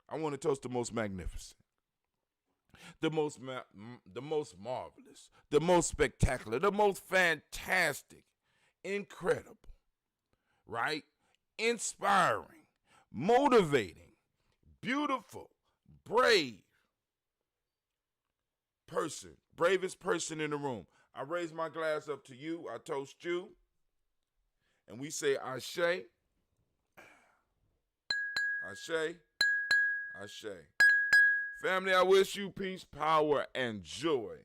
I want to toast the most magnificent, the most marvelous, the most spectacular, the most fantastic, incredible, right? Inspiring, motivating, beautiful, brave person, bravest person in the room. I raise my glass up to you. I toast you. And we say Ashe, Ashe, Ashe. Family, I wish you peace, power, and joy.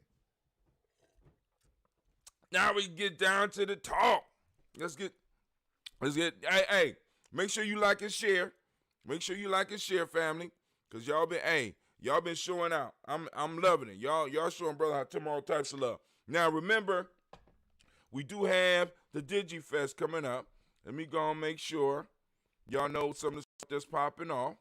Now we get down to the talk. Let's get, hey, make sure you like and share. Make sure you like and share, family. Because y'all been showing out. I'm loving it. Y'all showing Brother Tim all types of love. Now remember, we do have the DigiFest coming up. Let me go and make sure y'all know some of the stuff that's popping off.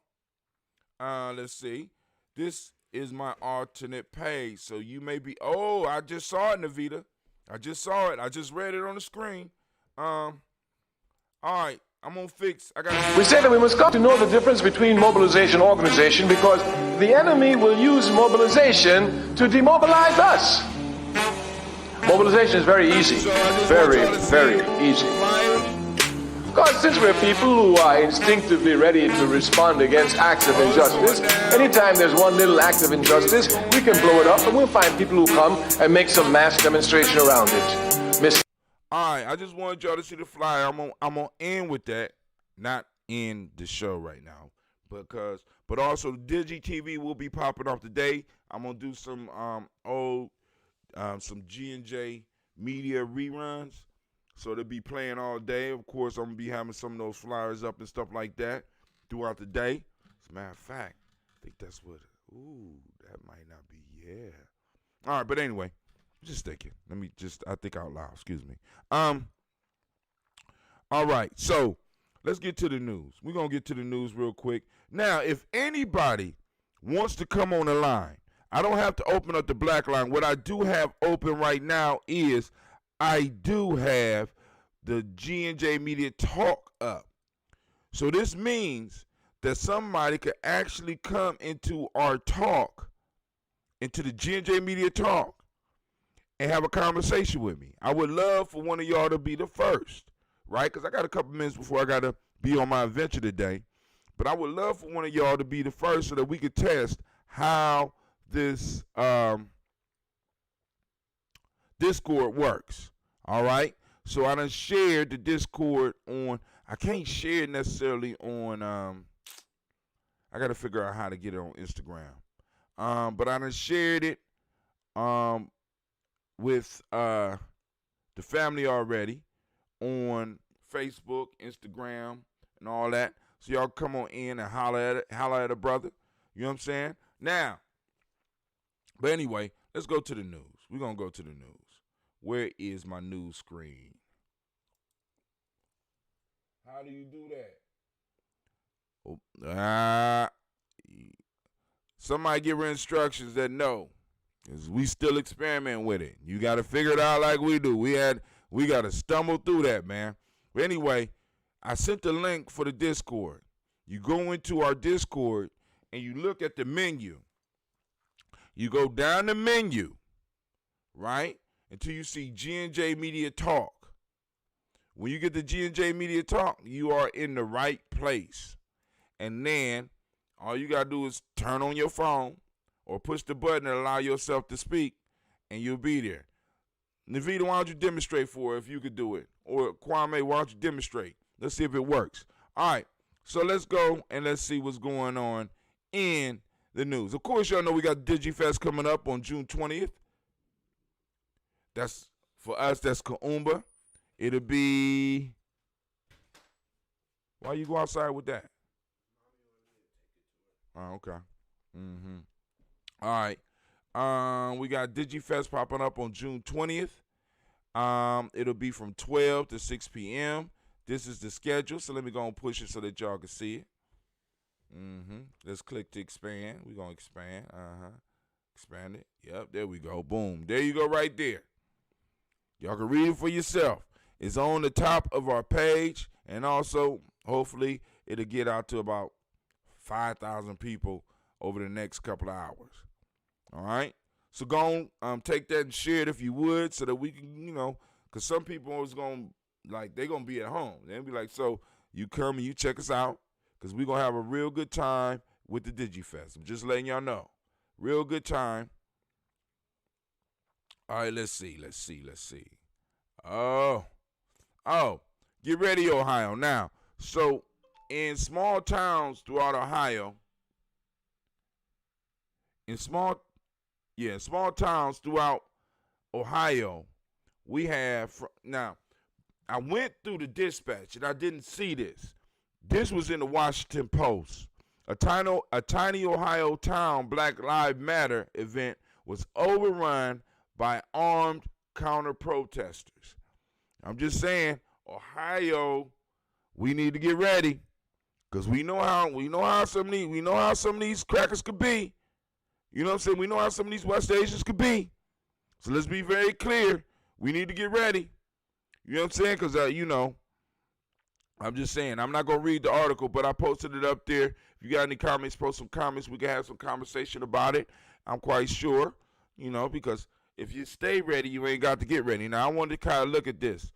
Let's see. This is my alternate page. So you may be, I just saw it, Navita. I just saw it. I just read it on the screen. All right. I'm going to fix. We say that we must come to know the difference between mobilization and organization because the enemy will use mobilization to demobilize us. Mobilization is very easy. Very, very easy. Because since we're people who are instinctively ready to respond against acts of injustice, anytime there's one little act of injustice, we can blow it up and we'll find people who come and make some mass demonstration around it. All right, I just wanted y'all to see the flyer. I'm gonna end with that, not end the show right now, but also Digi TV will be popping off today. I'm gonna do some some G&J media reruns, so they'll be playing all day. Of course, I'm gonna be having some of those flyers up and stuff like that throughout the day. As a matter of fact, I think that's what. That might not be. Yeah. All right, but anyway. Just thinking. I think out loud. Excuse me. All right. So let's get to the news. We're going to get to the news real quick. Now, if anybody wants to come on the line, I don't have to open up the black line. What I do have open right now is I do have the G&J Media Talk up. So this means that somebody could actually come into our talk, into the G&J Media Talk, and have a conversation with me. I would love for one of y'all to be the first, right? Because I got a couple minutes before I got to be on my adventure today. But I would love for one of y'all to be the first so that we could test how this Discord works, all right? So I done shared the Discord on, I can't share it necessarily on, I got to figure out how to get it on Instagram. But I done shared it with the family already on Facebook, Instagram, and all that. So y'all come on in and holler at a brother. You know what I'm saying? Now, but anyway, let's go to the news. We're going to go to the news. Where is my news screen? How do you do that? Somebody give her instructions that no. Cause we still experiment with it. You got to figure it out like we do. We got to stumble through that, man. But anyway, I sent the link for the Discord. You go into our Discord and you look at the menu. You go down the menu, right, until you see G&J Media Talk. When you get the G&J Media Talk, you are in the right place. And then All you got to do is turn on your phone or push the button and allow yourself to speak, and you'll be there. Navita, why don't you demonstrate for her if you could do it? Or Kwame, why don't you demonstrate? Let's see if it works. All right, so let's go and let's see what's going on in the news. Of course, y'all know we got DigiFest coming up on June 20th. That's, for us, that's Kaumba. It'll be, why you go outside with that? Oh, okay. All right. We got DigiFest popping up on June 20th. It'll be from 12 to 6 p.m. This is the schedule, so let me go and push it so that y'all can see it. Let's click to expand. We're going to expand. Expand it. Yep, there we go. Boom. There you go right there. Y'all can read it for yourself. It's on the top of our page, and also, hopefully, it'll get out to about 5,000 people over the next couple of hours. All right? So go on, take that and share it if you would, so that we can, because some people is going to, like, they're going to be at home. They'll be like, so you come and you check us out, because we're going to have a real good time with the DigiFest. I'm just letting y'all know. Real good time. All right, let's see. Oh, get ready, Ohio. Now, so in small towns throughout Ohio, small towns throughout Ohio, we have, now, I went through the dispatch and I didn't see this. This was in the Washington Post. A tiny Ohio town Black Lives Matter event was overrun by armed counter-protesters. I'm just saying, Ohio, we need to get ready, because we know how some of these crackers could be. You know what I'm saying? We know how some of these West Asians could be. So let's be very clear. We need to get ready. You know what I'm saying? Because I'm just saying, I'm not going to read the article, but I posted it up there. If you got any comments, post some comments. We can have some conversation about it. I'm quite sure, because if you stay ready, you ain't got to get ready. Now, I wanted to kind of look at this.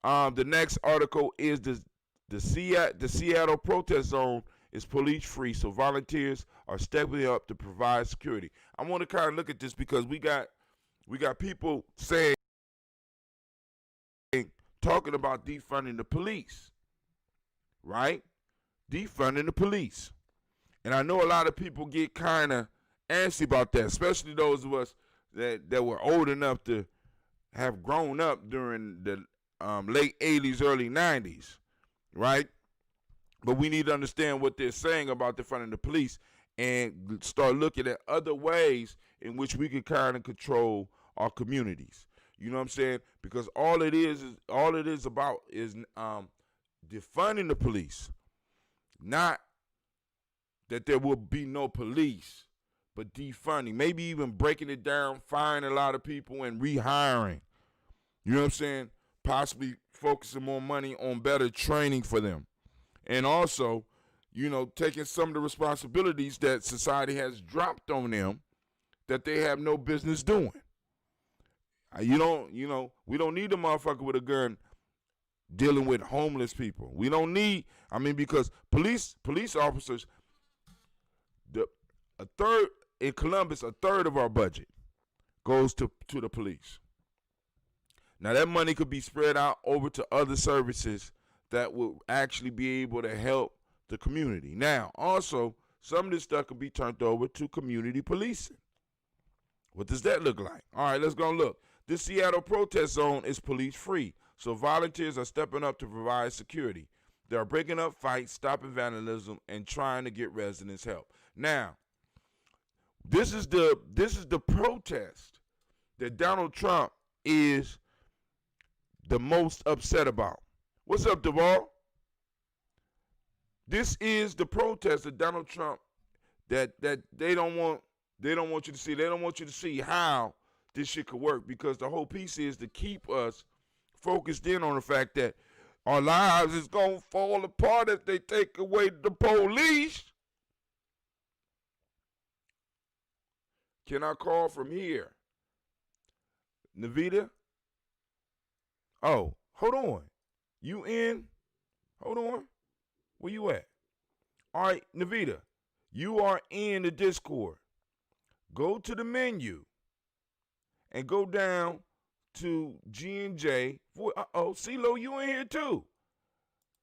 The next article is the Seattle protest zone is police free, so volunteers are stepping up to provide security. I want to kind of look at this because we got people talking about defunding the police, right? Defunding the police. And I know a lot of people get kind of antsy about that, especially those of us that were old enough to have grown up during the late 80s, early 90s, right? But we need to understand what they're saying about defunding the police and start looking at other ways in which we can kind of control our communities. You know what I'm saying? Because all it is about is defunding the police. Not that there will be no police, but defunding. Maybe even breaking it down, firing a lot of people and rehiring. You know what I'm saying? Possibly focusing more money on better training for them. And also, taking some of the responsibilities that society has dropped on them that they have no business doing. We don't need a motherfucker with a gun dealing with homeless people. We don't need, because police officers, in Columbus, a third of our budget goes to the police. Now, that money could be spread out over to other services that will actually be able to help the community. Now, also, some of this stuff could be turned over to community policing. What does that look like? All right, let's go and look. This Seattle protest zone is police free, so volunteers are stepping up to provide security. They are breaking up fights, stopping vandalism, and trying to get residents help. Now, this is the protest that Donald Trump is the most upset about. What's up, Duvall? This is the protest that Donald Trump that they don't want you to see. They don't want you to see how this shit could work, because the whole piece is to keep us focused in on the fact that our lives is going to fall apart if they take away the police. Can I call from here? Navita? Oh, hold on. You in? Hold on. Where you at? All right, Navita. you are in the Discord, go to the menu and go down to G&J. CeeLo, you in here too.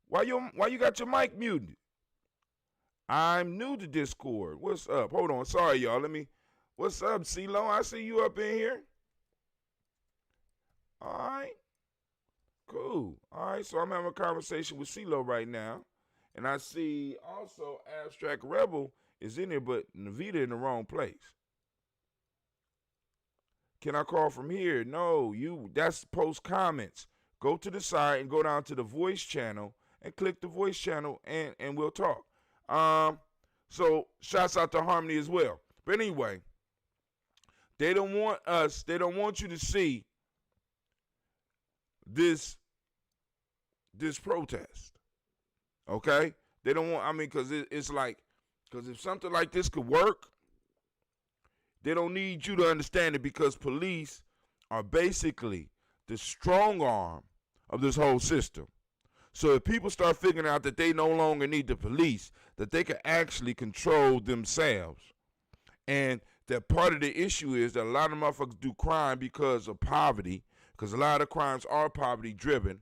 Why you got your mic muted? I'm new to Discord. What's up? Hold on. Sorry, y'all. What's up, CeeLo? I see you up in here. All right. Cool. All right, so I'm having a conversation with CeeLo right now. And I see also Abstract Rebel is in here, but Navita in the wrong place. Can I call from here? No, that's post comments. Go to the side and go down to the voice channel and click the voice channel and we'll talk. So shouts out to Harmony as well. But anyway, they don't want you to see this protest. Okay? They don't want, because it's like, because if something like this could work, they don't need you to understand it, because police are basically the strong arm of this whole system. So if people start figuring out that they no longer need the police, that they can actually control themselves, and that part of the issue is that a lot of motherfuckers do crime because of poverty, because a lot of crimes are poverty driven,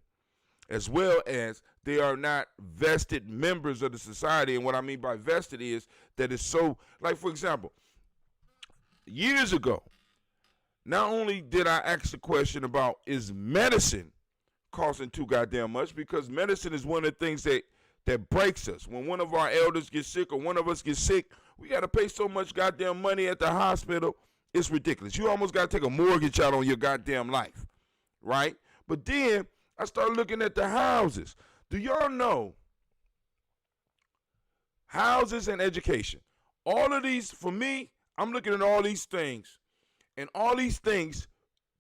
as well as they are not vested members of the society. And what I mean by vested is that it's so, like, for example, years ago, not only did I ask the question about, is medicine costing too goddamn much, because medicine is one of the things that breaks us. When one of our elders gets sick or one of us gets sick, we got to pay so much goddamn money at the hospital, it's ridiculous. You almost got to take a mortgage out on your goddamn life, right? But then I started looking at the houses. Do y'all know houses and education? All of these, for me, I'm looking at all these things, and all these things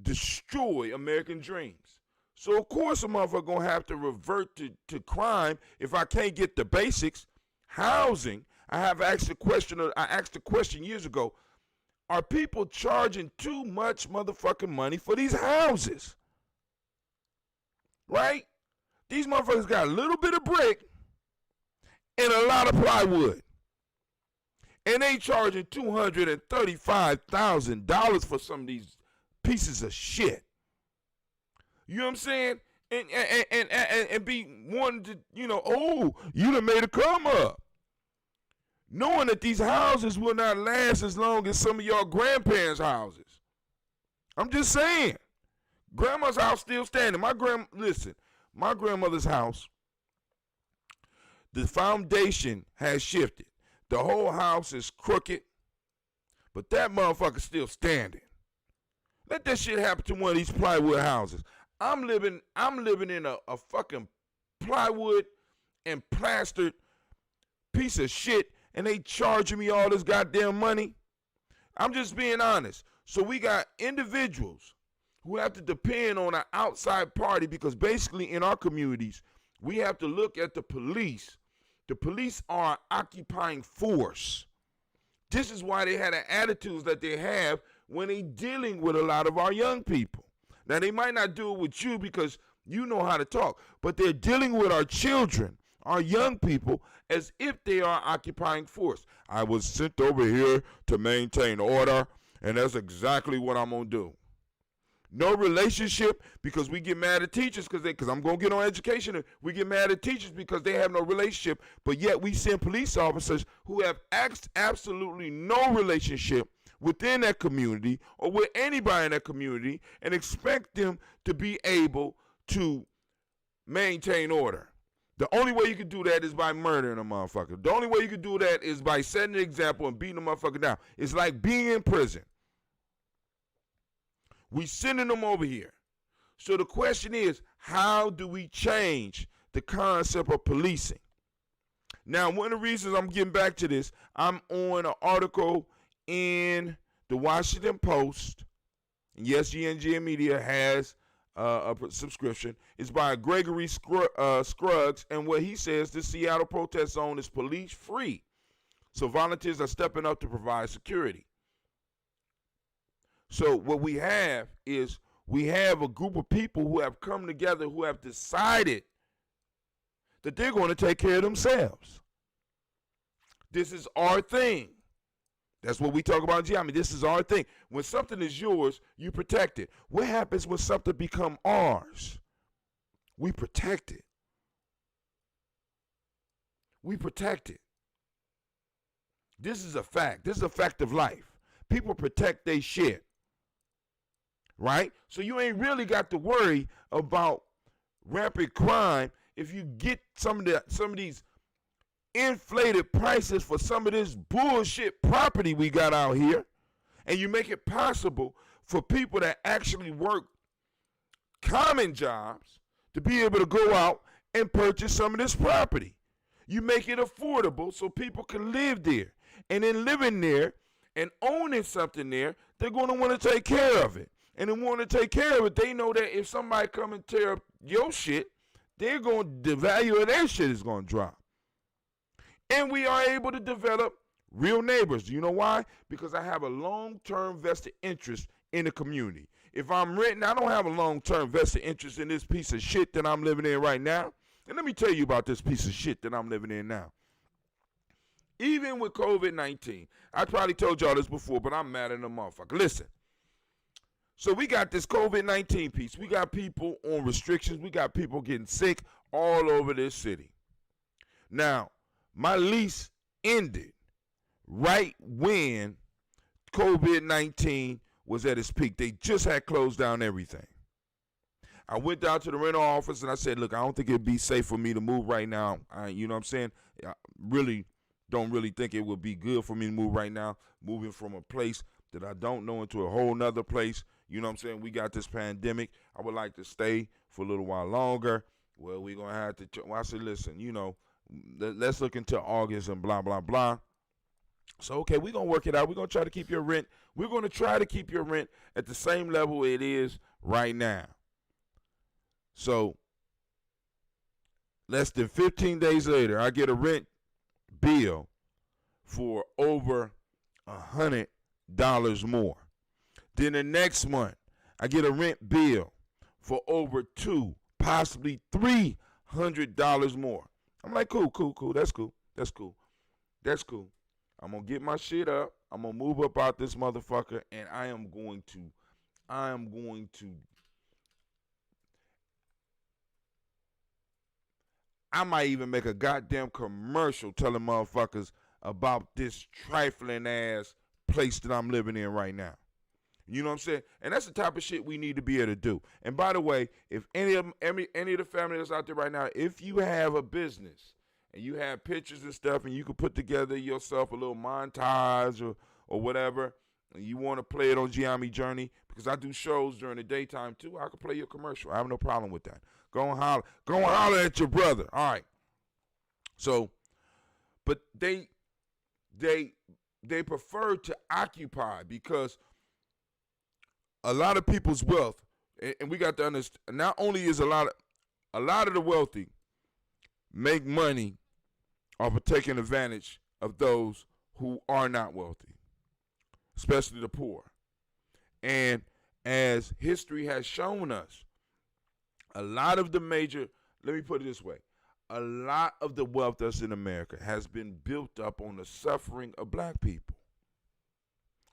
destroy American dreams. So, of course, a motherfucker going to have to revert to crime if I can't get the basics. Housing, I asked the question years ago, are people charging too much motherfucking money for these houses? Right? These motherfuckers got a little bit of brick and a lot of plywood. And they charging $235,000 for some of these pieces of shit. You know what I'm saying? And be wanting to, you done made a come up. Knowing that these houses will not last as long as some of y'all grandparents' houses. I'm just saying. Grandma's house still standing. My grandmother's house, the foundation has shifted. The whole house is crooked, but that motherfucker's still standing. Let that shit happen to one of these plywood houses. I'm living in a fucking plywood and plastered piece of shit, and they charging me all this goddamn money. I'm just being honest. So we got individuals who have to depend on an outside party, because basically in our communities, we have to look at the police. The police are an occupying force. This is why they had the attitudes that they have when they dealing with a lot of our young people. Now, they might not do it with you because you know how to talk, but they're dealing with our children, our young people, as if they are occupying force. I was sent over here to maintain order, and that's exactly what I'm going to do. No relationship, because we get mad at teachers because I'm going to get on education. And we get mad at teachers because they have no relationship, but yet we send police officers who have absolutely no relationship within that community or with anybody in that community and expect them to be able to maintain order. The only way you can do that is by murdering a motherfucker. The only way you can do that is by setting an example and beating a motherfucker down. It's like being in prison. We sending them over here. So the question is, how do we change the concept of policing? Now, one of the reasons I'm getting back to this, I'm on an article in the Washington Post. And yes, GNG Media has a subscription. It's by Gregory Scruggs, and what he says, the Seattle protest zone is police free. So volunteers are stepping up to provide security. So what we have is we have a group of people who have come together, who have decided that they're going to take care of themselves. This is our thing. That's what we talk about in geometry. This is our thing. When something is yours, you protect it. What happens when something becomes ours? We protect it. We protect it. This is a fact. This is a fact of life. People protect their shit. Right? So you ain't really got to worry about rampant crime if you get some of these inflated prices for some of this bullshit property we got out here, and you make it possible for people that actually work common jobs to be able to go out and purchase some of this property. You make it affordable so people can live there. And in living there and owning something there, they're going to want to take care of it. And they want to take care of it. They know that if somebody come and tear up your shit, the value of their shit is going to drop. And we are able to develop real neighbors. Do you know why? Because I have a long-term vested interest in the community. If I'm renting, I don't have a long-term vested interest in this piece of shit that I'm living in right now. And let me tell you about this piece of shit that I'm living in now. Even with COVID-19, I probably told y'all this before, but I'm mad at the motherfucker. Listen. So we got this COVID-19 piece. We got people on restrictions. We got people getting sick all over this city. Now, my lease ended right when COVID-19 was at its peak. They just had closed down everything. I went down to the rental office and I said, look, I don't think it'd be safe for me to move right now. You know what I'm saying? I don't really think it would be good for me to move right now, moving from a place that I don't know into a whole nother place. You know what I'm saying? We got this pandemic. I would like to stay for a little while longer. Well, we're going to have to, I said, listen, you know, let's look into August and blah, blah, blah. So, okay, we're going to work it out. We're going to try to keep your rent. We're going to try to keep your rent at the same level it is right now. So, less than 15 days later, I get a rent bill for over $100 more. Then the next month, I get a rent bill for over $200, possibly $300 more. I'm like, cool. That's cool. I'm going to get my shit up. I'm going to move up out this motherfucker, and I might even make a goddamn commercial telling motherfuckers about this trifling ass place that I'm living in right now. You know what I'm saying? And that's the type of shit we need to be able to do. And by the way, if any of the family that's out there right now, if you have a business and you have pictures and stuff and you can put together yourself a little montage or whatever, and you want to play it on Giammi Journey, because I do shows during the daytime too, I can play your commercial. I have no problem with that. Go and holler at your brother. All right. So, but they prefer to occupy, because a lot of people's wealth, and we got to understand, not only is a lot of the wealthy make money off of taking advantage of those who are not wealthy, especially the poor. And as history has shown us, a lot of the major, let me put it this way, a lot of the wealth that's in America has been built up on the suffering of black people.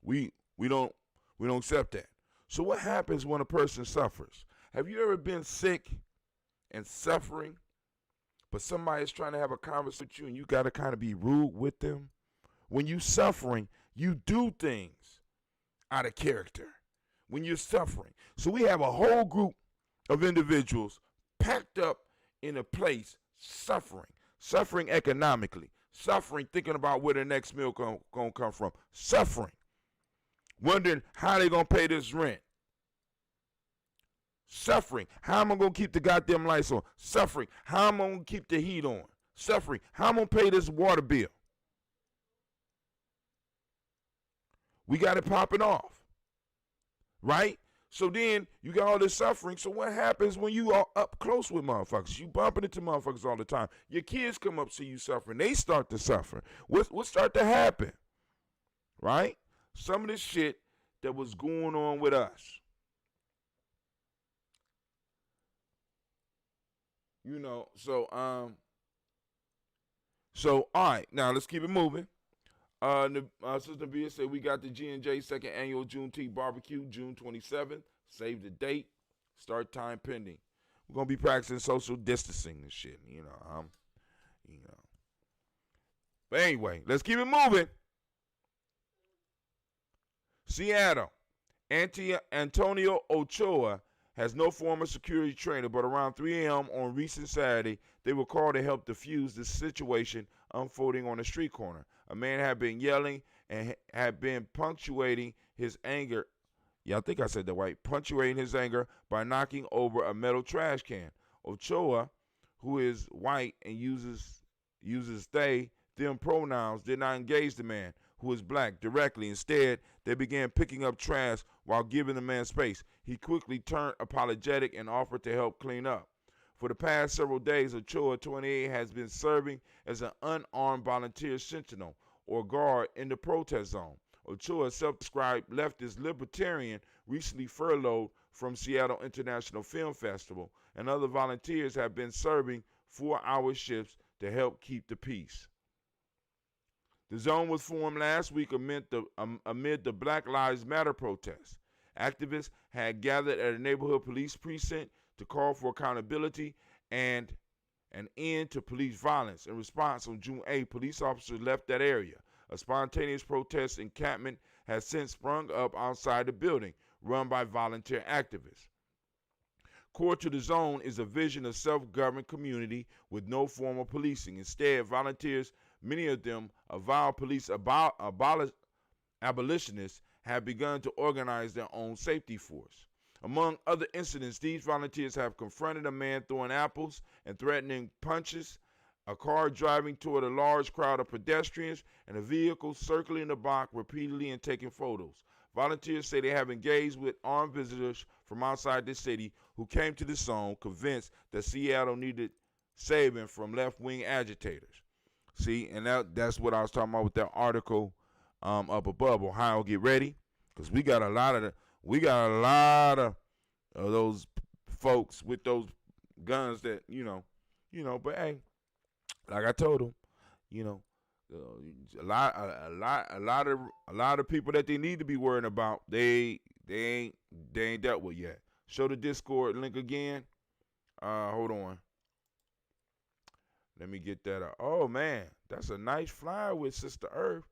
We don't accept that. So what happens when a person suffers? Have you ever been sick and suffering, but somebody's trying to have a conversation with you and you got to kind of be rude with them? When you're suffering, you do things out of character when you're suffering. So we have a whole group of individuals packed up in a place suffering economically, suffering thinking about where the next meal going to come from, suffering, wondering how they going to pay this rent, suffering, how am I going to keep the goddamn lights on, suffering, how am I going to keep the heat on, suffering, how am I going to pay this water bill. We got it popping off, right? So then you got all this suffering. So what happens when you are up close with motherfuckers? You bumping into motherfuckers all the time. Your kids come up, see you suffering. They start to suffer. What start to happen? Right? Some of this shit that was going on with us. You know, so all right, now let's keep it moving. Sister Bia said we got the G&J second annual Juneteenth barbecue, June 27th. Save the date. Start time pending. We're gonna be practicing social distancing and shit. But anyway, let's keep it moving. Seattle. Antonio Ochoa has no former security trainer, but around 3 a.m. on recent Saturday, they were called to help defuse the situation unfolding on a street corner. A man had been yelling and had been punctuating his anger. Yeah, I think I said that right. Punctuating his anger by knocking over a metal trash can. Ochoa, who is white and uses they, them pronouns, did not engage the man, who is black, directly. Instead, they began picking up trash while giving the man space. He quickly turned apologetic and offered to help clean up. For the past several days, Ochoa, 28, has been serving as an unarmed volunteer sentinel or guard in the protest zone. Ochoa, self-described leftist libertarian, recently furloughed from Seattle International Film Festival, and other volunteers have been serving 4-hour shifts to help keep the peace. The zone was formed last week amid the Black Lives Matter protests. Activists had gathered at a neighborhood police precinct to call for accountability and an end to police violence. In response, on June 8, police officers left that area. A spontaneous protest encampment has since sprung up outside the building, run by volunteer activists. Core to the zone is a vision of self-governed community with no formal policing. Instead, volunteers, many of them avowed police abolitionists, have begun to organize their own safety force. Among other incidents, these volunteers have confronted a man throwing apples and threatening punches, a car driving toward a large crowd of pedestrians, and a vehicle circling the block repeatedly and taking photos. Volunteers say they have engaged with armed visitors from outside the city who came to the zone convinced that Seattle needed saving from left-wing agitators. See, and that's what I was talking about with that article up above. Ohio, get ready, because we got a lot of those folks with those guns that But hey, like I told them, a lot of people that they need to be worrying about, they ain't dealt with yet. Show the Discord link again. Hold on. Let me get that up. Oh man, that's a nice flyer with Sister Earth.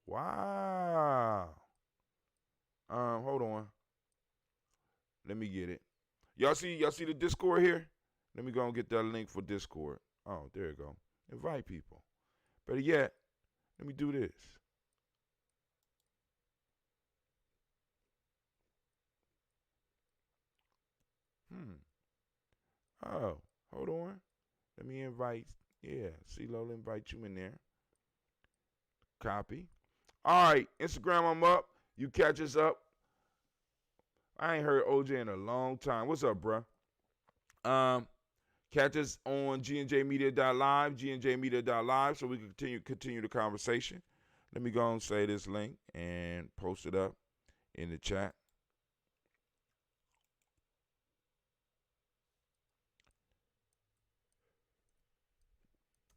Wow. Hold on. Let me get it. Y'all see the Discord here? Let me go and get that link for Discord. Oh, there you go. Invite people. Better yet, let me do this. Oh, hold on. Let me invite. Yeah, see Lola, invite you in there. Copy. All right, Instagram, I'm up. You catch us up. I ain't heard OJ in a long time. What's up, bruh? Catch us on gnjmedia.live, gnjmedia.live, so we can continue the conversation. Let me go and say this link and post it up in the chat.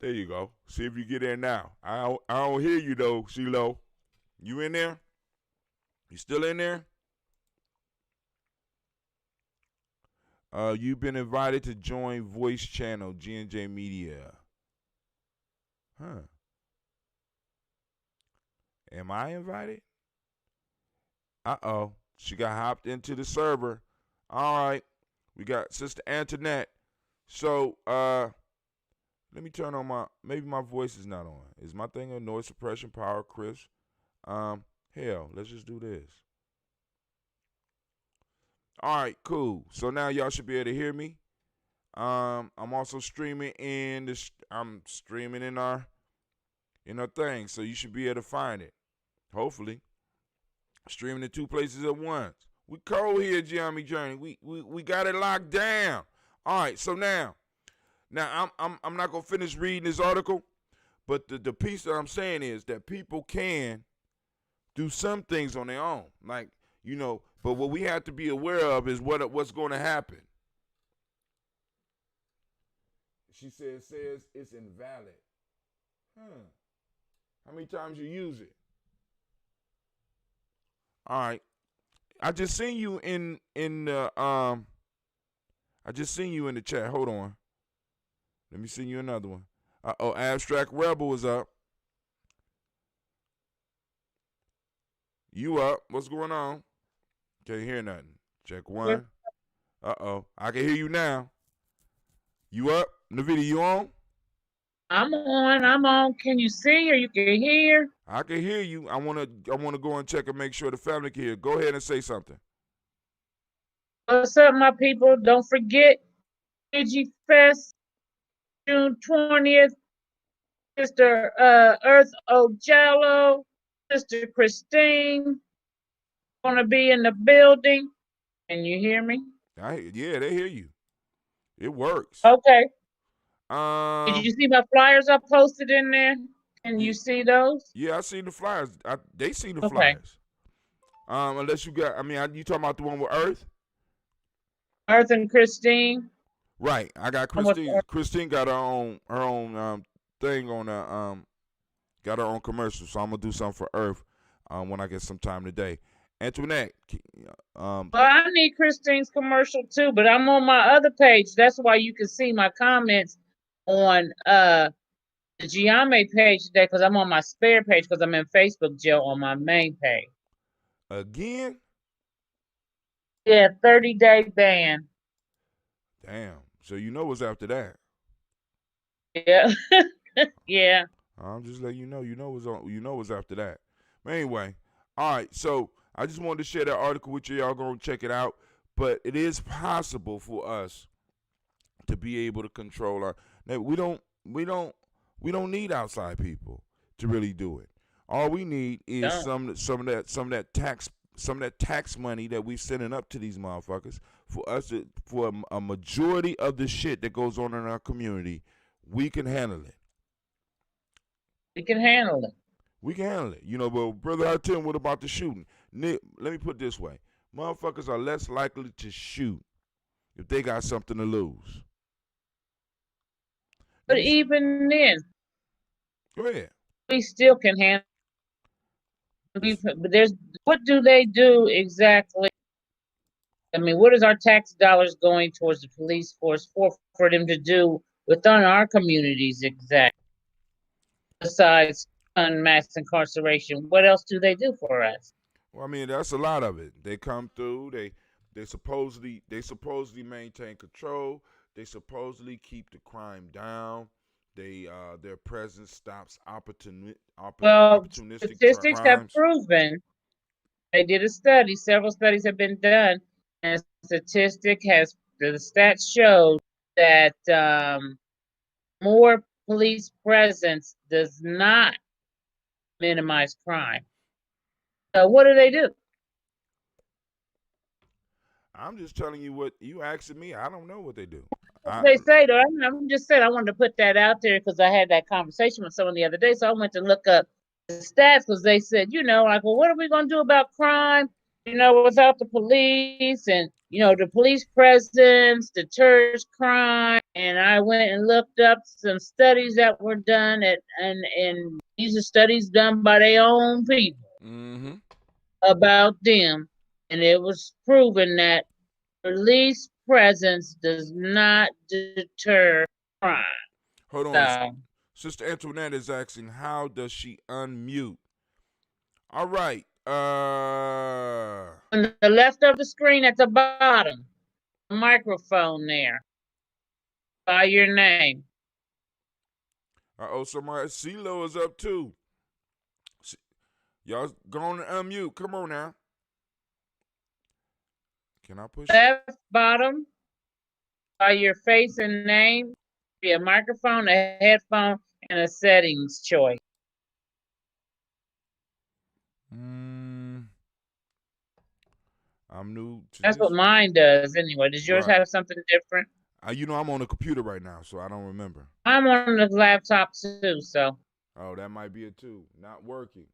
There you go. See if you get in now. I don't hear you though, CeeLo. You in there? You still in there? You've been invited to join voice channel, G&J Media. Huh. Am I invited? Uh-oh. She got hopped into the server. All right. We got Sister Antoinette. So, let me turn on maybe my voice is not on. Is my thing on noise suppression, power, crisp? Hell, let's just do this. All right, cool. So now y'all should be able to hear me. I'm also streaming I'm streaming in our thing, so you should be able to find it. Hopefully, streaming in 2 places at once. We cold here, Gianni Journey. We got it locked down. All right, so now I'm not gonna finish reading this article, but the piece that I'm saying is that people can do some things on their own, like but what we have to be aware of is what's going to happen. She says it's invalid. How many times you use it? All right. I just seen you in the I just seen you in the chat. Hold on. Let me send you another one. Abstract Rebel is up. You up? What's going on? Can't hear nothing. Check one. I can hear you now. You up? Navita, you on? I'm on. Can you see or you can hear? I can hear you. I wanna go and check and make sure the family can hear. Go ahead and say something. What's up, my people? Don't forget Fest, June 20th. Sister Earth Ojello, Sister Christine gonna be in the building. Can you hear me? Yeah, they hear you. It works. Okay. Did Um, you see my flyers I posted in there? Can you see those? yeah, I see the flyers. They see the Okay. flyers. Unless you got, you talking about the one with Earth? Earth and Christine. Right. I got Christine. Christine got her own thing on got her own commercial. So I'm gonna do something for Earth when I get some time today. Antoinette. Well, I need Christine's commercial too, but I'm on my other page. That's why you can see my comments on the Giame page today, because I'm on my spare page because I'm in Facebook jail on my main page. Again? Yeah, 30-day ban. Damn. So you know what's after that. Yeah. Yeah. I'm just letting you know. You know what's after that. But anyway, all right. So I just wanted to share that article with you. Y'all gonna check it out. But it is possible for us to be able to control our. Now, we don't need outside people to really do it. All we need is some of that tax money that we sending up to these motherfuckers for a majority of the shit that goes on in our community. We can handle it. We can handle it. We can handle it. But Brother Hatim, what about the shooting? Nick, let me put it this way. Motherfuckers are less likely to shoot if they got something to lose. But even then, go ahead. We still can handle it. But what do they do exactly? I mean, what is our tax dollars going towards the police force for them to do within our communities exactly? Besides mass incarceration, what else do they do for us? Well, that's a lot of it. They come through. They supposedly maintain control. They supposedly keep the crime down. Their presence stops opportunistic statistics crimes. have proven. They did a study. Several studies have been done, and the stats show that more police presence does not minimize crime. So what do they do? I'm just telling you what you asking me. I don't know what they do. They say though. I'm just saying I wanted to put that out there because I had that conversation with someone the other day. So I went to look up the stats because they said, well, what are we going to do about crime? Without the police and the police presence deters crime. And I went and looked up some studies that were done and these are studies done by their own people about them, and it was proven that police presence does not deter crime. Hold on. Sister Antoinette is asking, how does she unmute? All right. On the left of the screen at the bottom, the microphone there. By your name. Somebody, CeeLo is up too. Y'all going to unmute. Come on now. Can I push left bottom by your face and name? Be a microphone, a headphone, and a settings choice. I'm new to That's what mine does anyway. Does yours have something different? I'm on a computer right now, so I don't remember. I'm on the laptop too, so. Oh, that might be it too. Not working.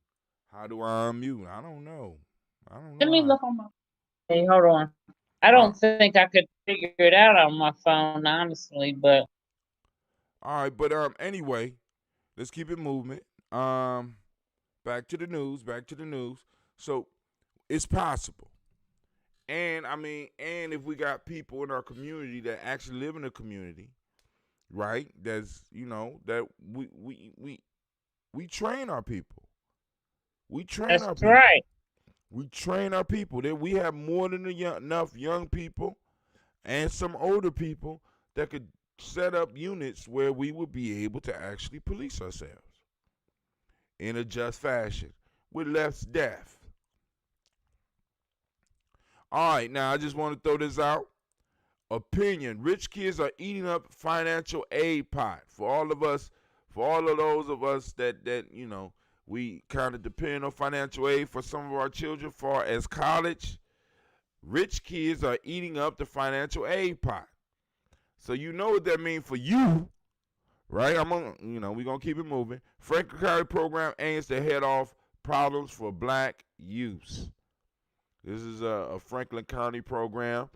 How do I unmute? I don't know. Let me look on my. Hey, hold on. I don't think I could figure it out on my phone, honestly, but. All right, but anyway, let's keep it moving. Back to the news. So it's possible. And I mean, and if we got people in our community that actually live in the community, right? That's that we train our people. We train That's our people. right. We train our people. That we have more than enough young people and some older people that could set up units where we would be able to actually police ourselves in a just fashion with less death. All right, now I just want to throw this out. Opinion: rich kids are eating up financial aid pot. For all of those of us that we kind of depend on financial aid for some of our children far as college. Rich kids are eating up the financial aid pot. So you know what that means for you, right? We're gonna keep it moving. Franklin County program aims to head off problems for black youth. This is a Franklin County program.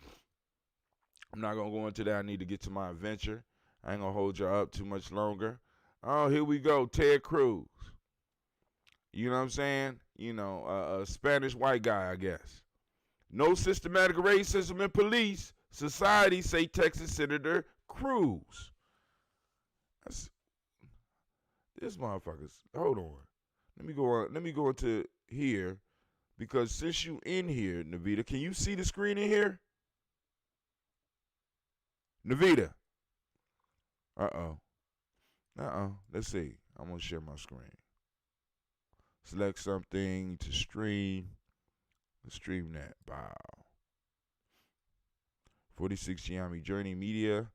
I'm not gonna go into that. I need to get to my adventure. I ain't gonna hold you up too much longer. Oh, here we go. Ted Cruz. You know what I'm saying? A Spanish white guy, I guess. No systematic racism in police society, say Texas Senator Cruz. This motherfucker's. Hold on. Let me go into here, because since you in here, Navita, can you see the screen in here? Navita. Let's see. I'm gonna share my screen. Select something to stream. Let's stream that. Wow. 46 Giami Journey Media.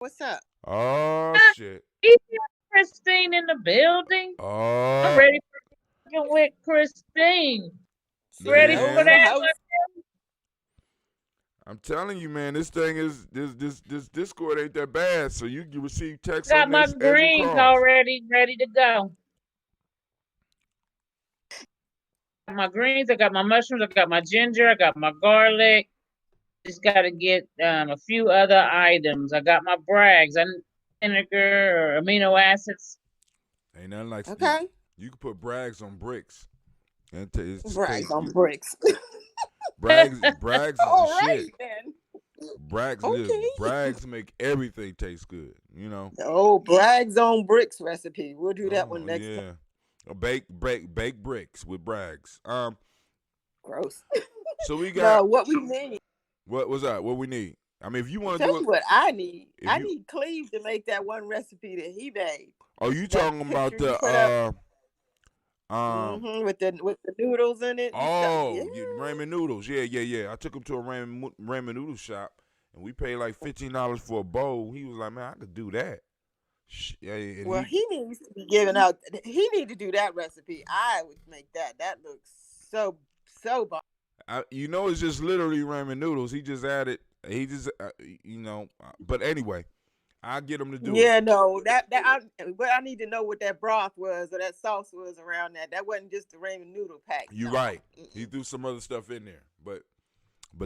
What's up? Oh, shit. Is Christine in the building? Oh. I'm ready for fucking with Christine. Ready Man. for that? I'm telling you, man, this thing is this Discord ain't that bad. So you receive text Got on my this every greens call. already ready to go. My greens, I got my mushrooms, I got my ginger, I got my garlic. Just got to get a few other items. I got my Brags, vinegar or amino acids. Ain't nothing like Okay. You can put Brags on bricks. And Brags on bricks. Brags is All the right, shit. then. Bragg's Okay. Bragg's make everything taste good. You know. Oh, Bragg's on bricks recipe. We'll do that one Oh next yeah. time. Bake bricks with Bragg's. Gross. So we No, got what we need. what was that? What we need? I mean, if you want to Tell do you it, what I need. if I you need Cleve to make that one recipe that he made. oh, you That talking about picture he put up. the With the noodles in it and stuff. Yeah. ramen noodles. Yeah. I took him to a ramen noodle shop, and we paid like $15 for a bowl. He was like, man, I could do that. Yeah, and Well, he needs to be giving out. He need to do that recipe. I would make that. That looks so bomb. you know, it's just literally ramen noodles. He just added. He just But anyway, I get him to do it. Yeah, no, but I need to know what that broth was or that sauce was around that. That wasn't just the ramen noodle pack. You're no. right. He threw some other stuff in there, but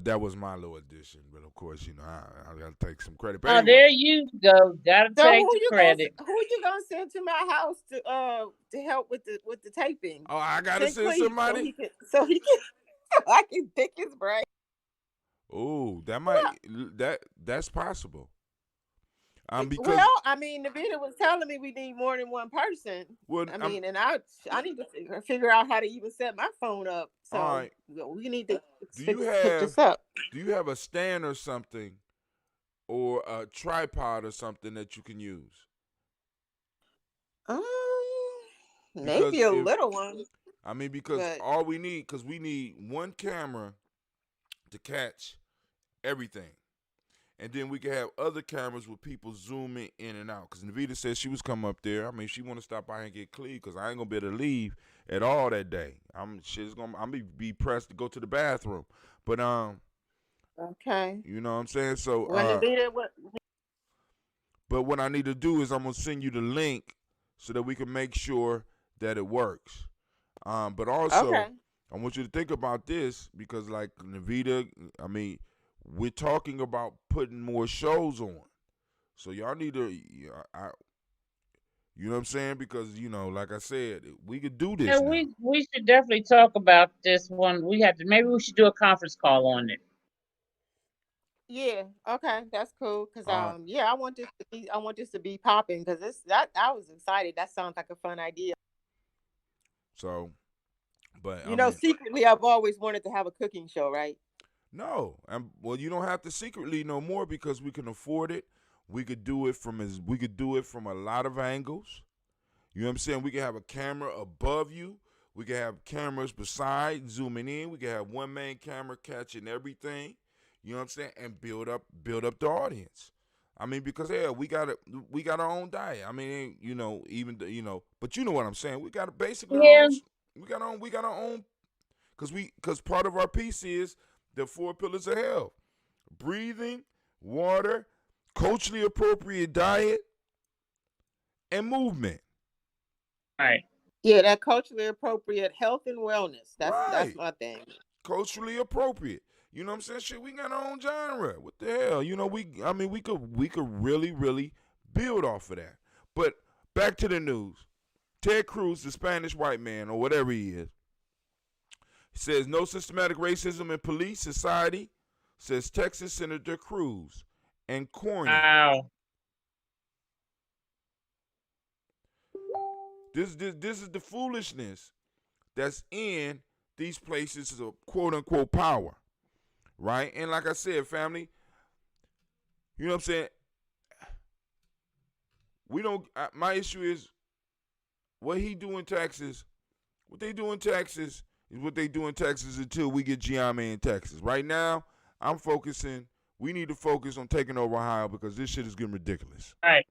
that was my little addition. But of course, I got to take some credit. But Oh, anyway, there you go. Gotta So take the credit. who you gonna send to my house to help with the taping? oh, I got to send Cleve somebody. so I can pick his brain. Oh, that's possible. Because Well, I mean, Navita was telling me we need more than one person. well, I mean, and I need to figure out how to even set my phone up. So all right. we need to Do you hook this up. Do you have a stand or something, or a tripod or something that you can use? Maybe Because a little one. I mean, because But- all we need, because we need one camera to catch everything. And then we can have other cameras with people zooming in and out. Because Navita said she was coming up there. I mean, she want to stop by and get Cleve because I ain't going to be able to leave at all that day. I'm going to be pressed to go to the bathroom. But, Okay. you know what I'm saying? So, Well, Navita, but what I need to do is I'm going to send you the link so that we can make sure that it works. But also, okay. I want you to think about this because, like Navita, I mean, we're talking about putting more shows on. So y'all need to, you know what I'm saying? Because, like I said, we could do this Yeah, now. we should definitely talk about this one. Maybe we should do a conference call on it. Yeah. Okay. That's cool. Cause All right. I want this to be popping because I was excited. That sounds like a fun idea. So, but secretly I've always wanted to have a cooking show, right? No, well, you don't have to secretly no more because we can afford it. We could do it from a lot of angles. You know what I'm saying? We can have a camera above you. We can have cameras beside zooming in. We can have one main camera catching everything. You know what I'm saying? And build up the audience. I mean, because we got our own diet. I mean, but you know what I'm saying? We got basically we got our own because part of our piece is the 4 pillars of health: breathing, water, culturally appropriate diet, and movement. Right. Yeah, that culturally appropriate health and wellness. That's Right. my thing. Culturally appropriate. You know what I'm saying? Shit, we got our own genre. What the hell? We could really, really build off of that. But back to the news. Ted Cruz, the Spanish white man, or whatever he is, says no systematic racism in police society, says Texas Senator Cruz. And corny. Wow. This is the foolishness that's in these places of quote unquote power. Right? And like I said, family, you know what I'm saying? My issue is what he do in Texas. What they do in Texas is what they do in Texas until we get Giamma in Texas. Right now, we need to focus on taking over Ohio because this shit is getting ridiculous. Right.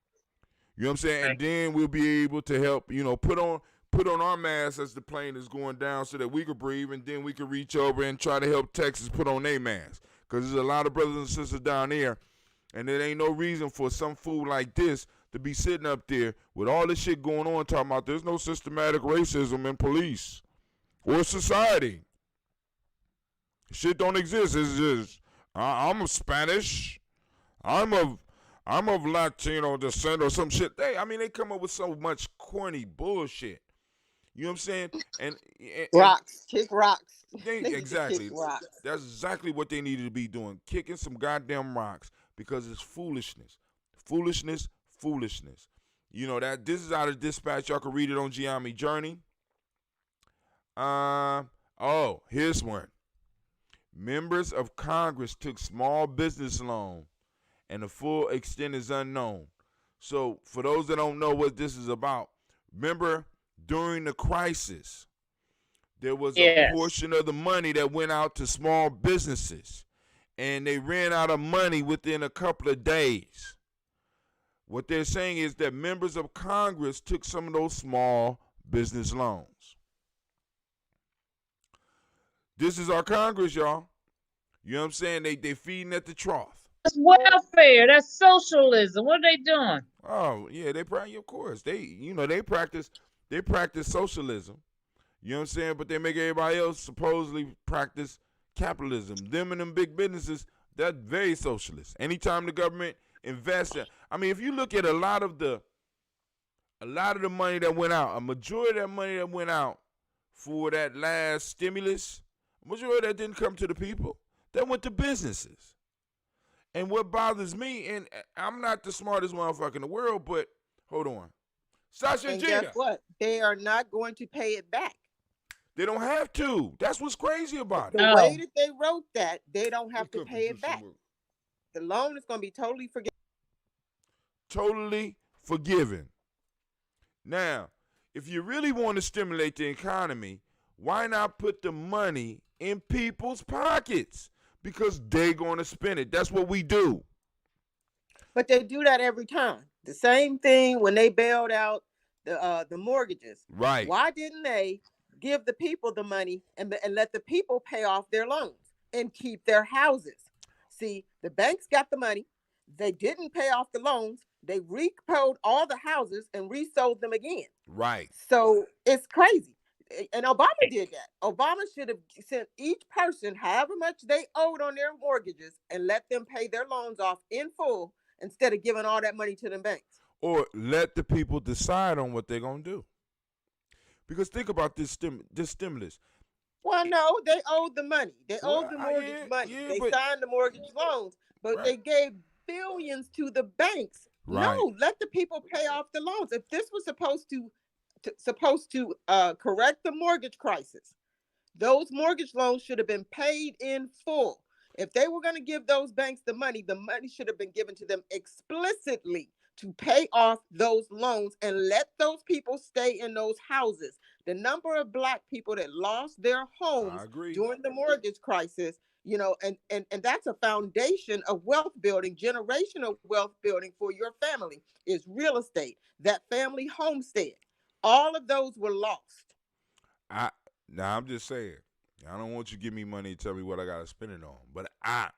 You know what I'm saying? Right. And then we'll be able to help, put on our masks as the plane is going down so that we could breathe, and then we could reach over and try to help Texas put on their masks. Because there's a lot of brothers and sisters down there, and there ain't no reason for some fool like this to be sitting up there with all this shit going on talking about there's no systematic racism in police or society. Shit don't exist. It's just, I'm Spanish. I'm of Latino descent or some shit. They come up with so much corny bullshit. You know what I'm saying? And Rocks, kick rocks. they They need to exactly. kick rocks. That's exactly what they needed to be doing, kicking some goddamn rocks because it's foolishness, foolishness, foolishness. You know that this is out of Dispatch. Y'all can read it on Giami Journey. Oh, here's one. Members of Congress took small business loan, and the full extent is unknown. So, for those that don't know what this is about, remember during the crisis, there was a portion of the money that went out to small businesses, and they ran out of money within a couple of days. What they're saying is that members of Congress took some of those small business loans. This is our Congress, y'all. You know what I'm saying? They feeding at the trough. That's welfare. That's socialism. What are they doing? Oh yeah, they practice. Of course, they practice socialism. You know what I'm saying? But they make everybody else supposedly practice capitalism. Them and them big businesses, that's very socialist. Anytime the government invests, I mean, if you look at a lot of the money that went out, a majority of that money that went out for that last stimulus, a majority of that didn't come to the people. That went to businesses. And what bothers me, and I'm not the smartest motherfucker in the world, but hold on. Sasha And Gina. guess what? They are not going to pay it back. They don't have to. That's what's crazy about it. The way that they wrote that, they don't have to pay it back. The loan is going to be totally forgiven. Totally forgiven. Now, if you really want to stimulate the economy, why not put the money in people's pockets? Because they're going to spend it. That's what we do. But they do that every time. The same thing when they bailed out the mortgages. Right. Why didn't they give the people the money and let the people pay off their loans and keep their houses? See, the banks got the money. They didn't pay off the loans. They repoed all the houses and resold them again. Right. So it's crazy. And Obama did that. Obama should have sent each person however much they owed on their mortgages and let them pay their loans off in full instead of giving all that money to them banks. Or let the people decide on what they're going to do. Because think about this stimulus. Well, no, they owed the money. They owed the mortgage money. They signed the mortgage loans, but they gave billions to the banks. Right. No, let the people pay off the loans. If this was supposed to correct the mortgage crisis, those mortgage loans should have been paid in full. If they were going to give those banks the money should have been given to them explicitly to pay off those loans and let those people stay in those houses. The number of Black people that lost their homes during the mortgage crisis, you know, and that's a foundation of wealth building, generational wealth building for your family is real estate, that family homestead. All of those were lost. Now I'm just saying, I don't want you to give me money and tell me what I got to spend it on. But I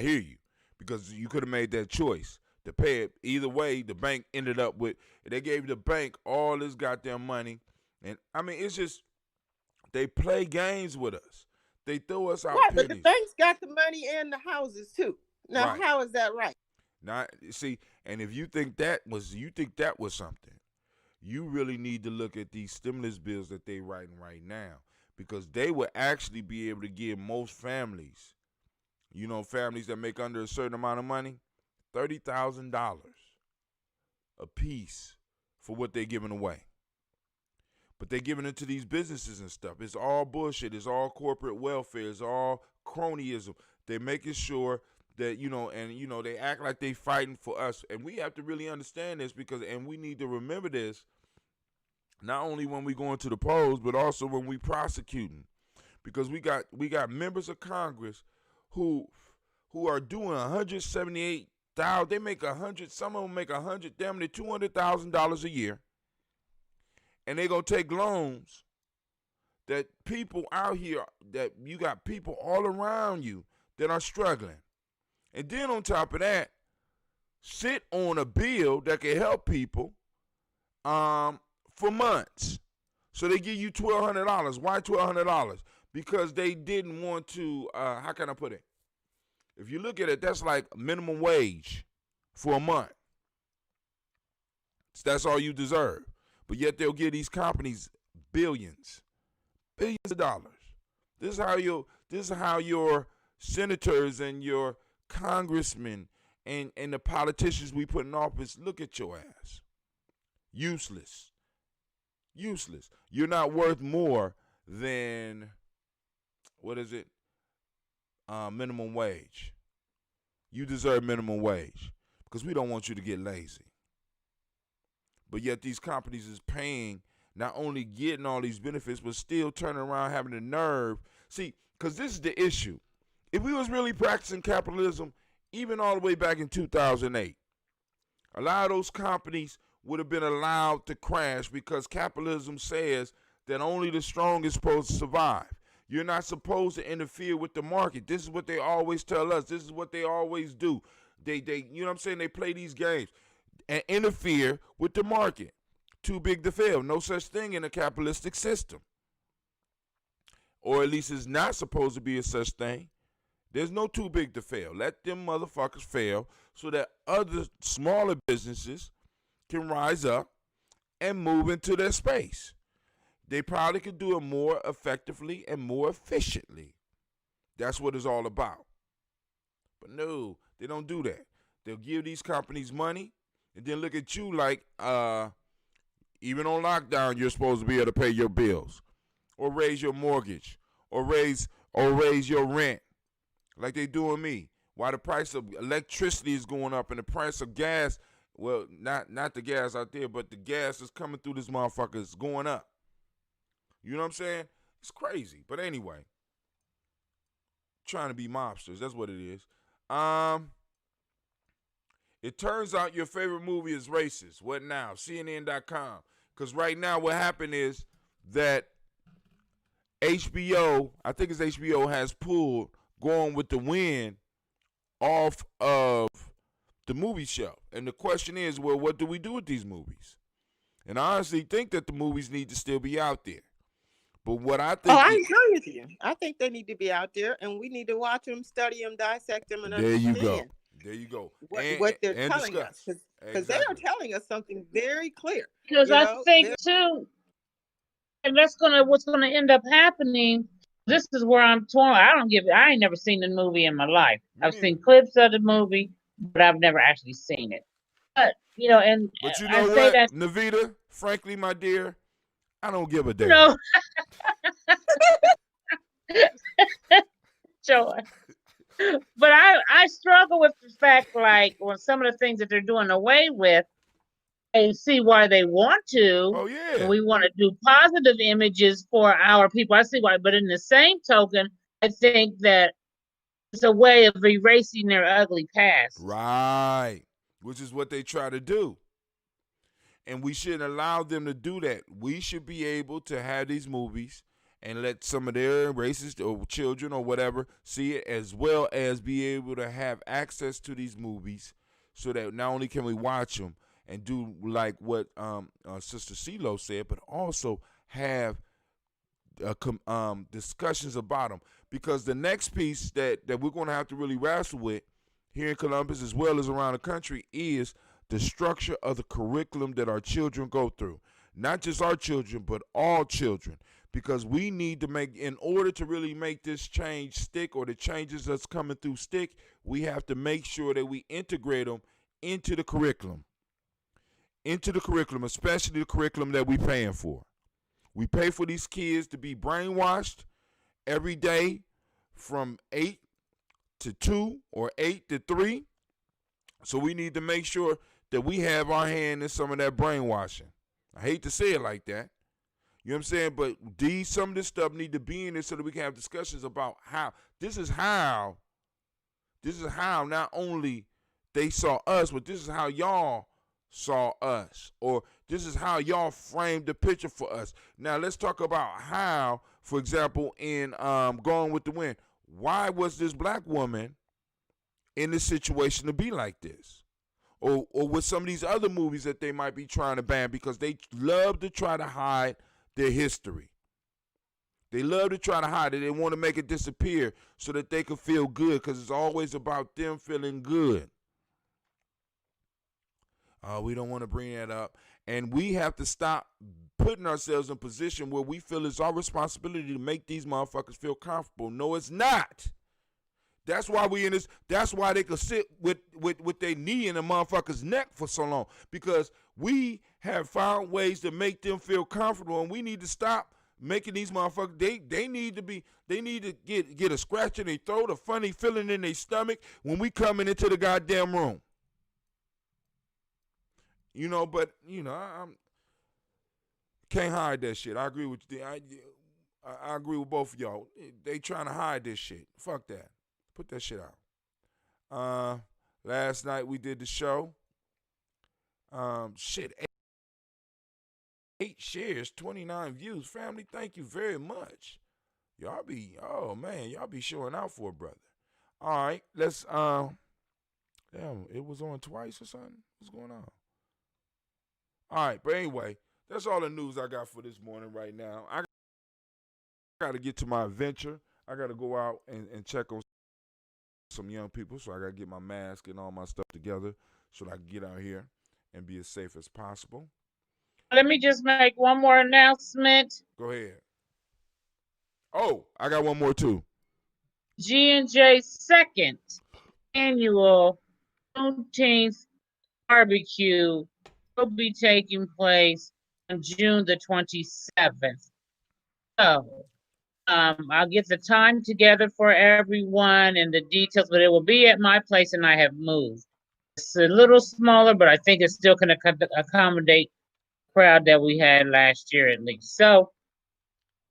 hear you, because you could have made that choice to pay it. Either way, the bank ended up with, they gave the bank all this goddamn money. And I mean, it's just, they play games with us. They throw us out. Right, but the banks got the money and the houses too. Now, how is that right? Now, see, and if you think that was something, you really need to look at these stimulus bills that they writing right now, because they will actually be able to give most families, you know, families that make under a certain amount of money, $30,000 a piece for what they're giving away. But they're giving it to these businesses and stuff. It's all bullshit. It's all corporate welfare. It's all cronyism. They're making sure that, you know, and, you know, they act like they fighting for us. And we have to really understand this, because, and we need to remember this, not only when we go into the polls, but also when we prosecuting. Because we got members of Congress who are doing $178,000. They make $100. Some of them make $100, damn near $200,000 a year. And they're going to take loans that people out here, that you got people all around you that are struggling. And then on top of that, sit on a bill that can help people for months. So they give you $1,200. Why $1,200? Because they didn't want to, how can I put it? If you look at it, that's like minimum wage for a month. So that's all you deserve. But yet they'll give these companies billions of dollars. This is how your senators and your congressmen and the politicians we put in office look at your ass. Useless. You're not worth more than, what is it? Minimum wage. You deserve minimum wage because we don't want you to get lazy. But yet these companies is paying, not only getting all these benefits, but still turning around having the nerve. See, because this is the issue. If we was really practicing capitalism, even all the way back in 2008, a lot of those companies would have been allowed to crash because capitalism says that only the strong is supposed to survive. You're not supposed to interfere with the market. This is what they always tell us. This is what they always do. They you know what I'm saying? They play these games and interfere with the market. Too big to fail. No such thing in a capitalistic system. Or at least it's not supposed to be a such thing. There's no too big to fail. Let them motherfuckers fail so that other smaller businesses can rise up and move into their space. They probably could do it more effectively and more efficiently. That's what it's all about. But no, they don't do that. They'll give these companies money and then look at you like, even on lockdown, you're supposed to be able to pay your bills or raise your mortgage or raise your rent like they doing me. While the price of electricity is going up and the price of gas, well, not the gas out there, but the gas is coming through this motherfucker is going up. You know what I'm saying? It's crazy. But anyway, trying to be mobsters. That's what it is. It turns out your favorite movie is racist. What now? CNN.com. Because right now what happened is that HBO, I think it's HBO, has pulled Going with the Wind off of the movie shelf. And the question is, well, what do we do with these movies? And I honestly think that the movies need to still be out there. But what I think... Oh, I agree with you. I think they need to be out there, and we need to watch them, study them, dissect them, and understand. There you go. What they're telling discuss. us. Because they are telling us something very clear. Because I think, too, and what's gonna end up happening, this is where I'm torn. I ain't never seen the movie in my life. I've seen clips of the movie, but I've never actually seen it. But you know what, Navita, frankly, my dear, I don't give a damn. No. Sure. But I struggle with the fact, like, when some of the things that they're doing away with, I see why they want to. Oh, yeah. We want to do positive images for our people. I see why. But in the same token, I think that it's a way of erasing their ugly past. Right. Which is what they try to do. And we shouldn't allow them to do that. We should be able to have these movies and let some of their racist or children or whatever see it, as well as be able to have access to these movies so that not only can we watch them and do like what Sister CeeLo said, but also have discussions about them. Because the next piece that we're going to have to really wrestle with here in Columbus as well as around the country is the structure of the curriculum that our children go through. Not just our children, but all children. Because we need to make, in order to really make this change stick, or the changes that's coming through stick, we have to make sure that we integrate them into the curriculum. Into the curriculum, especially the curriculum that we're paying for. We pay for these kids to be brainwashed every day from 8 to 2 or 8 to 3. So we need to make sure that we have our hand in some of that brainwashing. I hate to say it like that. You know what I'm saying? But some of this stuff need to be in there so that we can have discussions about how this is how not only they saw us, but this is how y'all saw us, or this is how y'all framed the picture for us. Now let's talk about how, for example, in Going with the Wind, why was this black woman in this situation to be like this? Or with some of these other movies that they might be trying to ban, because they love to try to hide their history. They love to try to hide it. They want to make it disappear so that they can feel good, because it's always about them feeling good. We don't want to bring that up. And we have to stop putting ourselves in a position where we feel it's our responsibility to make these motherfuckers feel comfortable. No, it's not. That's why we in this. That's why they could sit with their knee in a motherfucker's neck for so long, because we have found ways to make them feel comfortable, and we need to stop making these motherfuckers. They need to get a scratch in their throat, a funny feeling in their stomach when we coming into the goddamn room. You know, but you know, I can't hide that shit. I agree with you. I agree with both of y'all. They trying to hide this shit. Fuck that. Put that shit out. Last night we did the show. Shit, 8 shares, 29 views. Family, thank you very much. Y'all be showing out for a brother. All right, let's damn, it was on twice or something. What's going on? All right, but anyway, that's all the news I got for this morning right now. I got to get to my adventure. I got to go out and check on some young people, so I got to get my mask and all my stuff together so I can get out here and be as safe as possible. Let me just make one more announcement. Go ahead. Oh, I got one more too. G&J's second annual Juneteenth barbecue will be taking place on June the 27th. So, I'll get the time together for everyone and the details, but it will be at my place, and I have moved. It's a little smaller, but I think it's still going to accommodate the crowd that we had last year at least. So,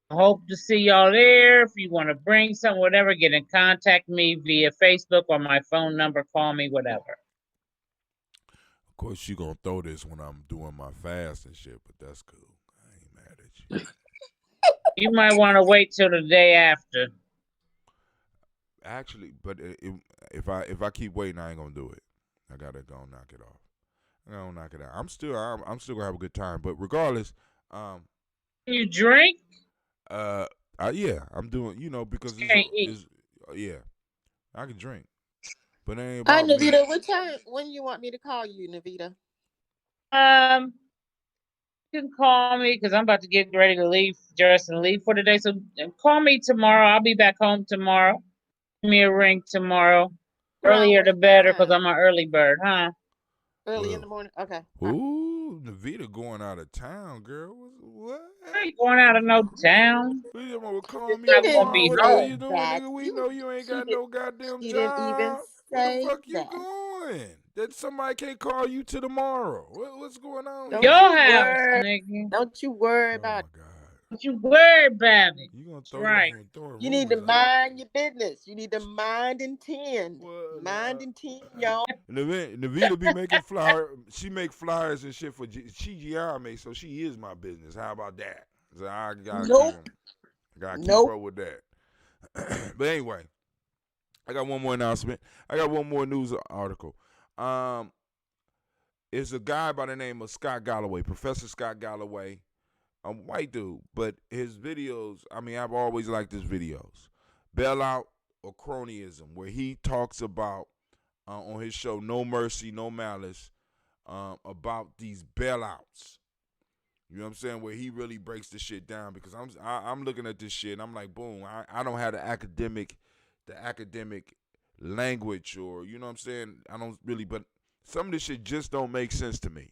I hope to see y'all there. If you want to bring something, whatever, get in contact me via Facebook or my phone number. Call me, whatever. Of course, you're going to throw this when I'm doing my fast and shit, but that's cool. I ain't mad at you. You might want to wait till the day after. Actually, but if I keep waiting, I ain't gonna do it. I gotta go knock it off. I gotta knock it out. I'm still gonna have a good time. But regardless, you drink? Yeah, I'm doing. You know, because yeah, I can drink, but it ain't Hi, about me. Navita. What time? When you want me to call you, Navita? You can call me because I'm about to get ready to leave, dress and leave for today. So call me tomorrow. I'll be back home tomorrow. Give me a ring tomorrow. Earlier the better because I'm an early bird, huh? Early in the morning? Okay. Ooh, Navita going out of town, girl. What? I ain't going out of no town. You want to call me Not tomorrow? gonna be What the hell home. you doing, nigga? We know you ain't got no goddamn She job. didn't even Where the say fuck you that. going? That somebody can't call you till tomorrow. What's going on? Don't Your you house, worry. nigga. Don't you worry about it. Don't you worry about it. You gonna throw right. You need to mind your business. You need to mind and tend. Mind and tend, y'all. Navita be making flyers. She make flyers and shit for CGI me, so she is my business. How about that? So I gotta keep up with that. But anyway, I got one more announcement. I got one more news article. It's a guy by the name of Scott Galloway, Professor Scott Galloway. A white dude, but his videos, I mean, I've always liked his videos. Bailout or cronyism, where he talks about, on his show, No Mercy, No Malice, about these bailouts. You know what I'm saying? Where he really breaks the shit down, because I'm looking at this shit and I'm like, boom, I don't have the academic language, or, you know what I'm saying? I don't really, but some of this shit just don't make sense to me.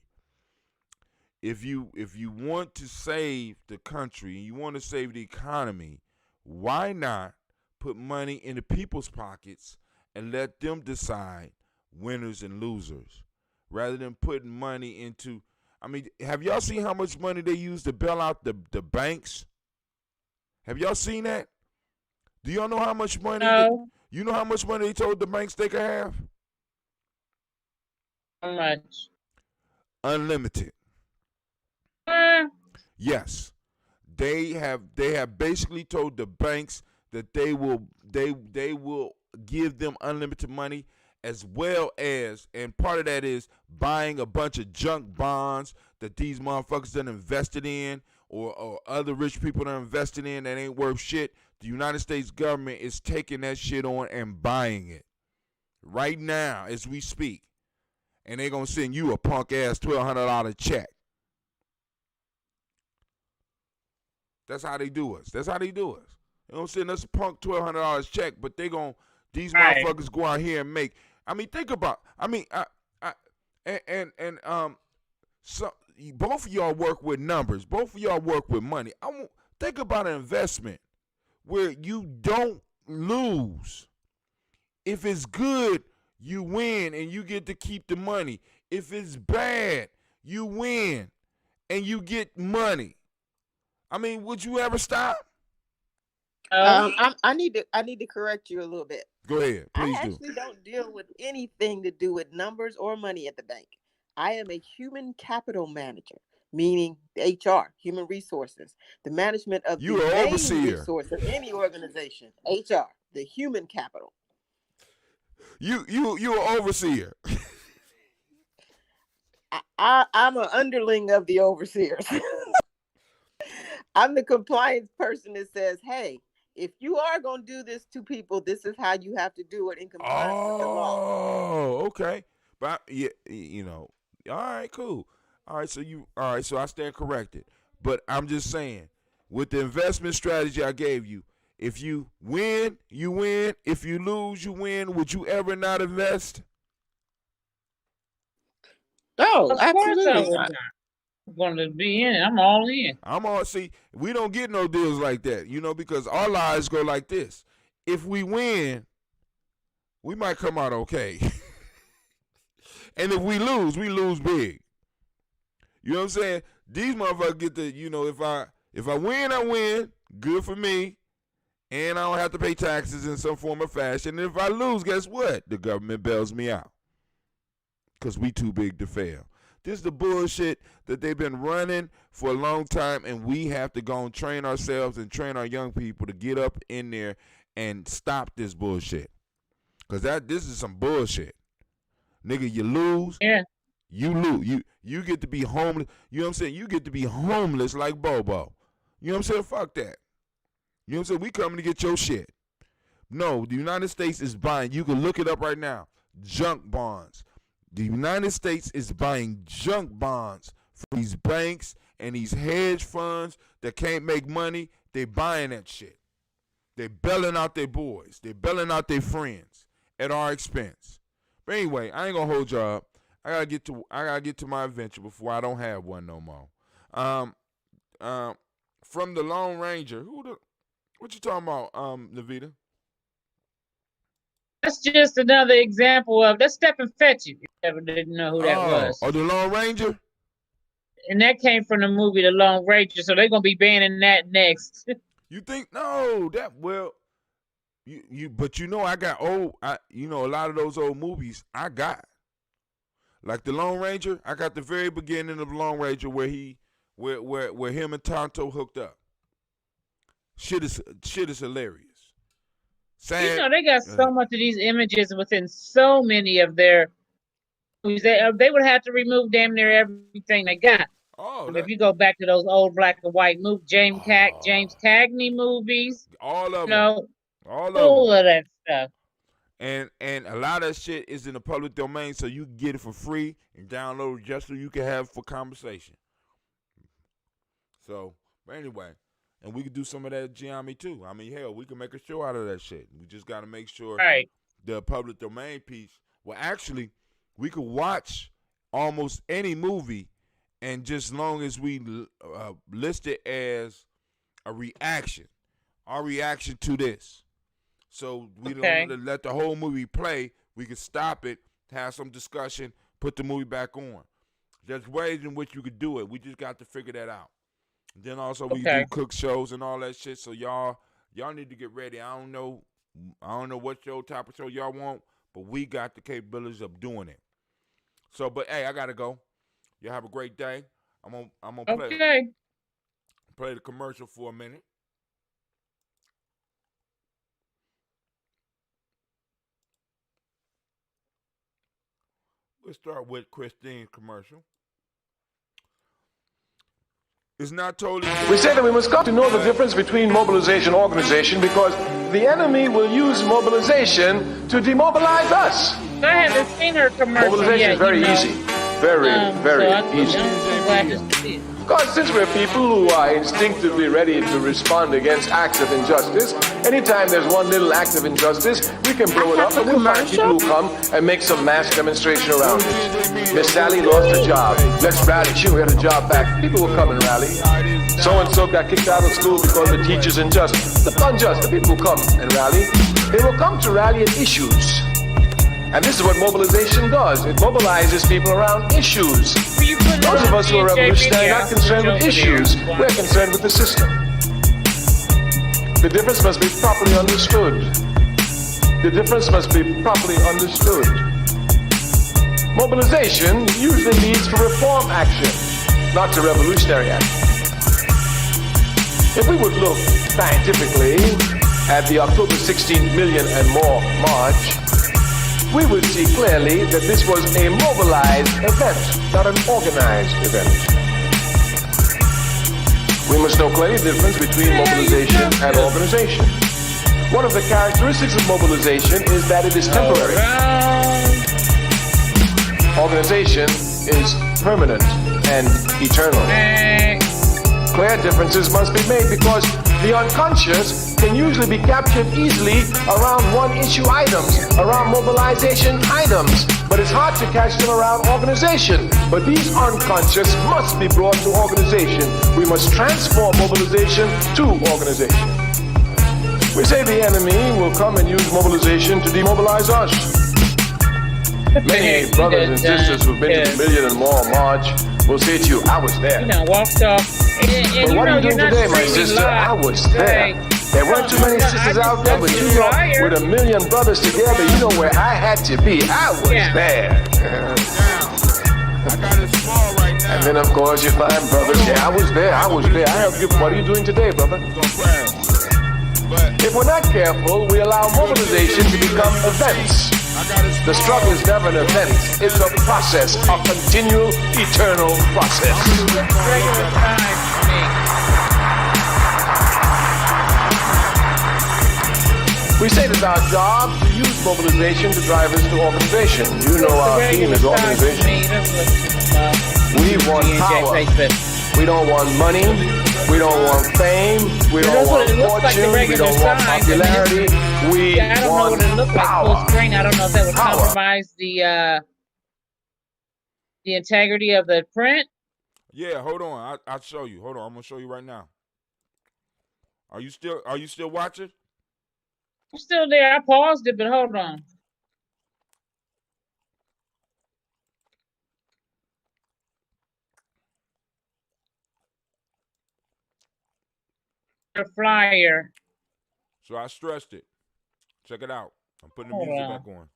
If you want to save the country and you want to save the economy, why not put money in the people's pockets and let them decide winners and losers, rather than putting money into, I mean, have y'all seen how much money they use to bail out the banks? Have y'all seen that? Do y'all know how much money? No. You know how much money they told the banks they could have? How much? Unlimited. Yes, they have basically told the banks that they will give them unlimited money, as well as, and part of that is buying a bunch of junk bonds that these motherfuckers done invested in, or other rich people done invested in that ain't worth shit. The United States government is taking that shit on and buying it right now as we speak, and they gonna send you a punk ass $1,200 check. That's how they do us. That's how they do us. They don't send us a punk $1,200 check, but these Right. motherfuckers go out here and make. I mean, think about. I mean, so both of y'all work with numbers. Both of y'all work with money. Think about an investment where you don't lose. If it's good, you win and you get to keep the money. If it's bad, you win and you get money. I mean, would you ever stop? I need to correct you a little bit. Go ahead, please I do. actually don't deal with anything to do with numbers or money at the bank. I am a human capital manager, meaning HR, human resources, the management of You the an main overseer. resource of any organization. HR, the human capital. You an overseer. I'm an underling of the overseers. I'm the compliance person that says, hey, if you are going to do this to people, this is how you have to do it in compliance with the law. Oh, okay. But yeah, all right, cool. All right, so I stand corrected. But I'm just saying, with the investment strategy I gave you, if you win, you win. If you lose, you win. Would you ever not invest? Oh, Of course I absolutely. would not. I'm going to be in it. I'm all in. See, we don't get no deals like that, because our lives go like this. If we win, we might come out okay. And if we lose big. You know what I'm saying? These motherfuckers get the, if I win, I win. Good for me. And I don't have to pay taxes in some form or fashion. And if I lose, guess what? The government bails me out. Because we too big to fail. This is the bullshit that they've been running for a long time, and we have to go and train ourselves and train our young people to get up in there and stop this bullshit. Because this is some bullshit. Nigga, you lose. Yeah. You lose. You get to be homeless. You know what I'm saying? You get to be homeless like Bobo. You know what I'm saying? Fuck that. You know what I'm saying? We coming to get your shit. No, the United States is buying. You can look it up right now. Junk bonds. The United States is buying junk bonds from these banks and these hedge funds that can't make money. They buying that shit. They bailing out their boys. They bailing out their friends at our expense. But anyway, I ain't gonna hold y'all up. I gotta get to my adventure before I don't have one no more. From the Lone Ranger. What you talking about, Navita? That's just another example of that's Stephen Fetchit. You ever didn't know who that was. Oh, the Lone Ranger? And that came from the movie The Lone Ranger, so they're gonna be banning that next. You think no? But I got old. A lot of those old movies I got. Like the Lone Ranger, I got the very beginning of the Lone Ranger where him and Tonto hooked up. Shit is hilarious. Sad. They got so much of these images within so many of their movies. They would have to remove damn near everything they got. If you go back to those old black and white movies, James Cagney movies, all of them, all of that stuff. And a lot of that shit is in the public domain, so you can get it for free and download it just so you can have for conversation. So, but anyway, and we could do some of that Giammi too. I mean, hell, we can make a show out of that shit. We just got to make sure the public domain piece. Well, actually, we could watch almost any movie, and just long as we list it as a reaction, our reaction to this. So we don't let the whole movie play. We can stop it, have some discussion, put the movie back on. There's ways in which you could do it. We just got to figure that out. Then also we do cook shows and all that shit. So y'all need to get ready. I don't know what show type of show y'all want, but we got the capabilities of doing it. So, but hey, I gotta go. Y'all have a great day. I'm gonna play the commercial for a minute. Let's start with Christine's commercial. It's not totally. We say that we must come to know the difference between mobilization and organization because the enemy will use mobilization to demobilize us. I haven't seen her commercial Mobilization yet. is very easy. Very, very so easy. I'm glad to see it. Because since we're people who are instinctively ready to respond against acts of injustice, anytime there's one little act of injustice, we can blow it up and we'll find people who come and make some mass demonstration around it. Miss Sally lost a job. Let's rally. She will get a job back. People will come and rally. So-and-so got kicked out of school because the teacher's unjust. The unjust, the people will come and rally. They will come to rally at issues. And this is what mobilization does. It mobilizes people around issues. Those of us who are revolutionary are not concerned with issues. We're concerned with the system. The difference must be properly understood. The difference must be properly understood. Mobilization usually leads to reform action, not to revolutionary action. If we would look scientifically at the October 16 million and more march, we would see clearly that this was a mobilized event, not an organized event. We must know clearly the difference between mobilization and organization. One of the characteristics of mobilization is that it is temporary. Organization is permanent and eternal. Clear differences must be made because the unconscious can usually be captured easily around one-issue items, around mobilization items, but it's hard to catch them around organization. But these unconscious must be brought to organization. We must transform mobilization to organization. We say the enemy will come and use mobilization to demobilize us. Many brothers and sisters who've been to the million and more march will say to you, I was there. You know, walked off. And but what are you doing today, my sister? I was there. There weren't too many sisters out there, but you know, with a million brothers together, you know where I had to be. I was there. I got it small right now. And then, of course, you find brothers, yeah, I was there. I helped you. What are you doing today, brother? If we're not careful, we allow mobilization to become events. The struggle is never an event. It's a process, a continual, eternal process. Regular time for me. We say it's our job to use mobilization to drive us to organization. You know our theme is organization. We want power. We don't want money. We don't want fame. We don't want fortune. We don't want popularity. We I don't know want what it looked like power. full screen. I don't know if that would Power. compromise the integrity of the print. Yeah, hold on. I'll show you. Hold on. I'm gonna show you right now. Are you still watching? I'm still there. I paused it, but hold on. The flyer. So I stressed it. Check it out. I'm putting the Hold music on. back on.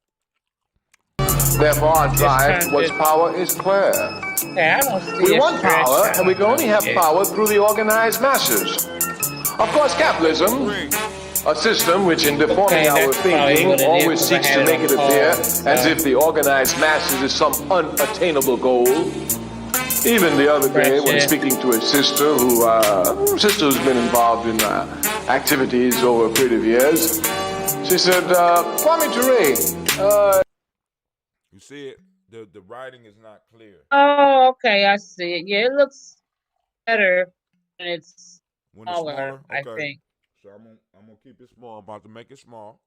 Therefore, our drive towards power is clear. Okay, I don't see We a want stretch. power, and we can only have Okay. power through the organized masses. Of course, capitalism, a system which in deforming Okay, our that's probably thinking what it always is, 'cause I seeks had to it make on it appear pause, as so. if the organized masses is some unattainable goal. Even the other day, when Gotcha. speaking to a sister who's been involved in activities over a period of years, she said, Kwame Ture, You see it? The writing is not clear. Oh, okay, I see it. Yeah, it looks better when it's When it's smaller, smaller, I okay. think. So I'm gonna keep it small. I'm about to make it small.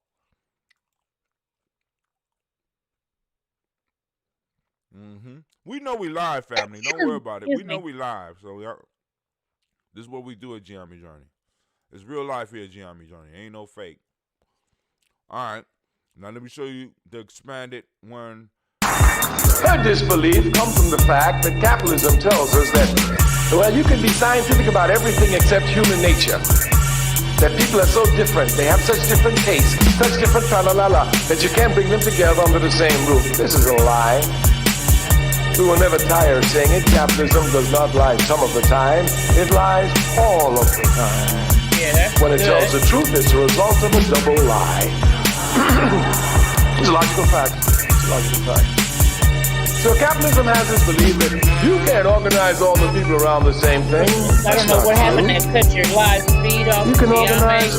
We know we live, family. Don't worry about it. We know we live. So this is what we do at Giambi Journey. It's real life here at Giambi Journey. Ain't no fake. All right. Now let me show you the expanded one. her disbelief comes from the fact that capitalism tells us that, well, you can be scientific about everything except human nature. That people are so different, they have such different tastes, such different tra-la-la-la, that you can't bring them together under the same roof. This is a lie. We will never tire of saying it. Capitalism does not lie some of the time. It lies all of the time. Yeah, that's When it good. tells the truth, it's a result of a double lie. It's a logical fact. It's a logical fact. So capitalism has this belief that you can't organize all the people around the same thing. I don't know what happened that cut your live feed off. You can Giambi. organize